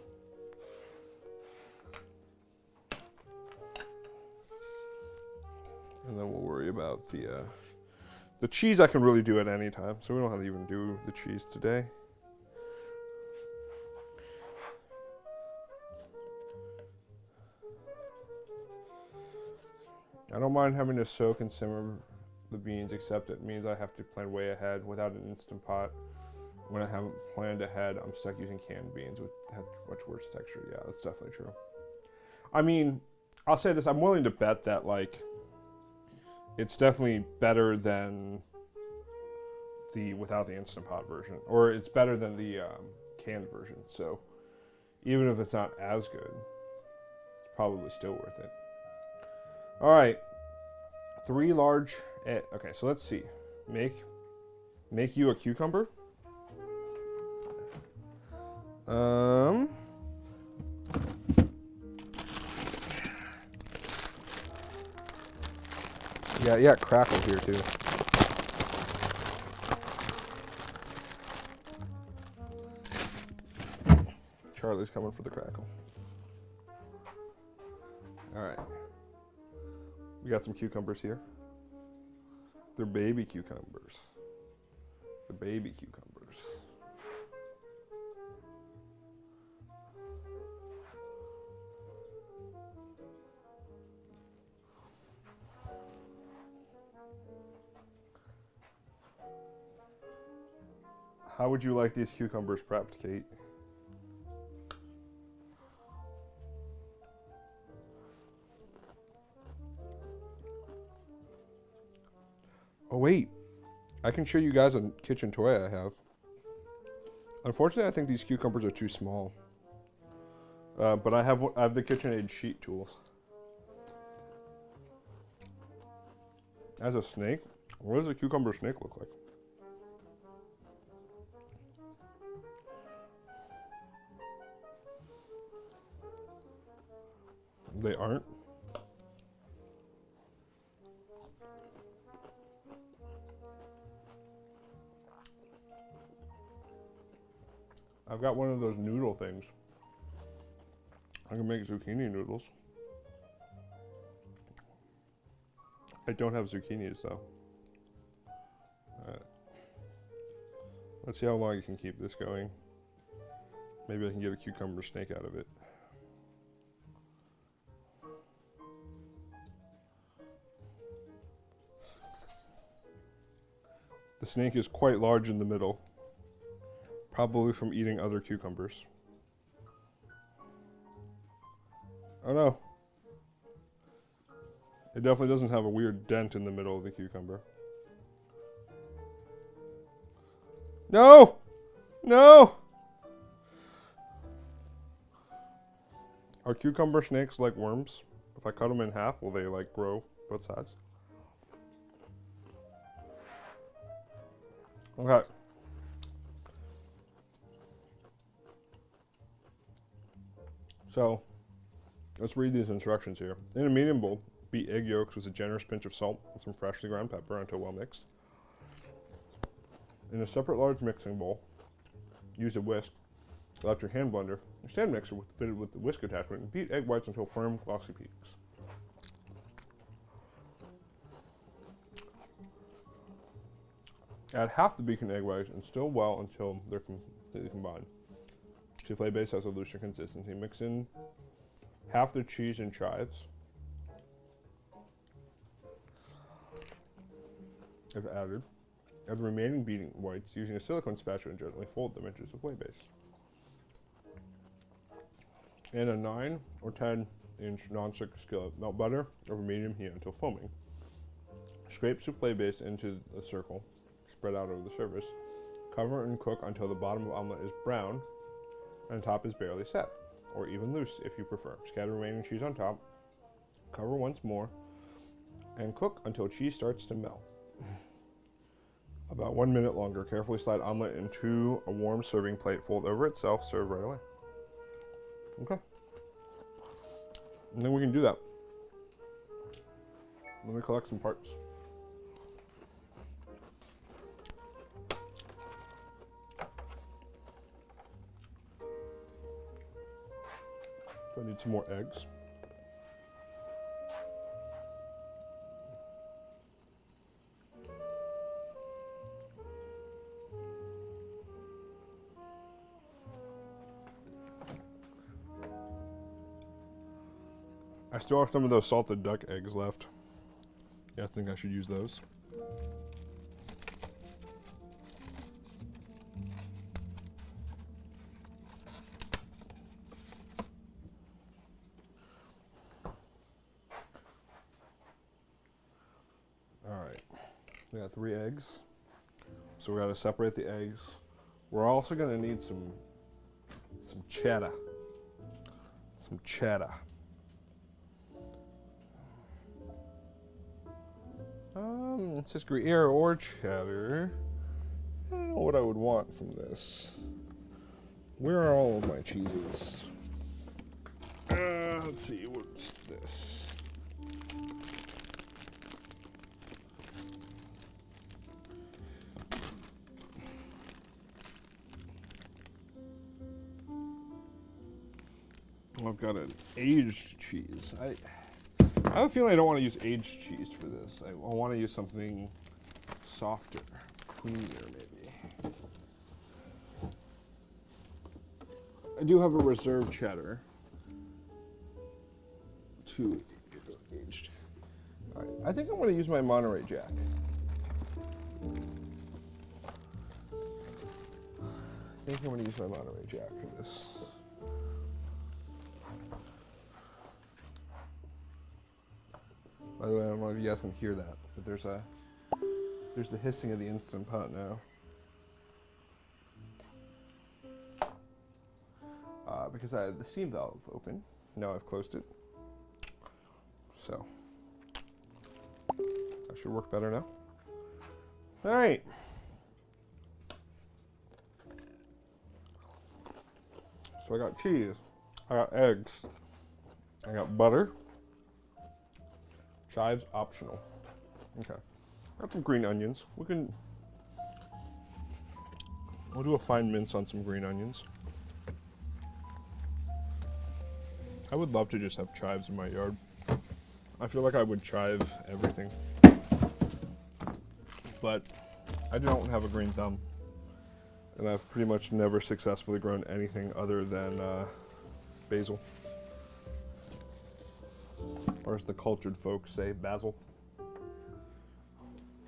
And then we'll worry about the cheese. I can really do at any time, so we don't have to even do the cheese today. I don't mind having to soak and simmer the beans, except it means I have to plan way ahead. Without an Instant Pot, when I haven't planned ahead, I'm stuck using canned beans with much worse texture. Yeah, that's definitely true. I mean, I'll say this, I'm willing to bet that, like, it's definitely better than the without the Instant Pot version, or it's better than the canned version. So even if it's not as good, it's probably still worth it. All right, 3 large. Okay, so let's see. Make you a cucumber. Yeah, yeah, crackle here too. Charlie's coming for the crackle. All right. We got some cucumbers here. They're baby cucumbers. The baby cucumbers. How would you like these cucumbers prepped, Kate? Oh wait, I can show you guys a kitchen toy I have. Unfortunately, I think these cucumbers are too small. But I have the KitchenAid sheet tools. As a snake, what does a cucumber snake look like? They aren't. I've got one of those noodle things. I can make zucchini noodles. I don't have zucchinis though. Let's see how long you can keep this going. Maybe I can get a cucumber snake out of it. The snake is quite large in the middle, probably from eating other cucumbers. Oh no. It definitely doesn't have a weird dent in the middle of the cucumber. No! No! Are cucumber snakes like worms? If I cut them in half, will they like grow both sides? Okay. So, let's read these instructions here. In a medium bowl, beat egg yolks with a generous pinch of salt and some freshly ground pepper until well mixed. In a separate large mixing bowl, use a whisk, electric hand blender, a stand mixer fitted with the whisk attachment, and beat egg whites until firm, glossy peaks. Add half the beaten egg whites and stir well until they're completely combined. Souffle base has a looser consistency. Mix in half the cheese and chives. If added, add the remaining beaten whites using a silicone spatula and gently fold them into the souffle base. In a 9 or 10-inch non-stick skillet, melt butter over medium heat until foaming. Scrape souffle base into a circle, spread out over the surface. Cover and cook until the bottom of the omelet is brown and the top is barely set, or even loose if you prefer. Scatter remaining cheese on top, cover once more, and cook until cheese starts to melt. About 1 minute longer. Carefully slide omelet into a warm serving plate, fold over itself, serve right away. Okay. And then we can do that. Let me collect some parts. So I need some more eggs. I still have some of those salted duck eggs left. Yeah, I think I should use those. Alright, we got 3 eggs. So we gotta separate the eggs. We're also gonna need some cheddar. Some cheddar. It says Gruyere or cheddar. I don't know what I would want from this. Where are all of my cheeses? Let's see, what's this? I've got an aged cheese. I have a feeling I don't want to use aged cheese for this. I want to use something softer, creamier maybe. I do have a reserve cheddar. 2 aged. All right, I think I'm going to use my Monterey Jack. I think I'm going to use my Monterey Jack for this. By the way, I don't know if you guys can hear that, but there's the hissing of the Instant Pot now. Because I had the steam valve open. Now I've closed it. So that should work better now. All right. So I got cheese, I got eggs, I got butter. Chives optional. Okay. Got some green onions. We'll do a fine mince on some green onions. I would love to just have chives in my yard. I feel like I would chive everything. But I don't have a green thumb. And I've pretty much never successfully grown anything other than basil. Or as the cultured folks say, basil.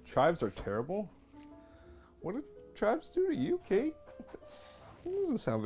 Chives are terrible? What did chives do to you, Kate? That doesn't sound very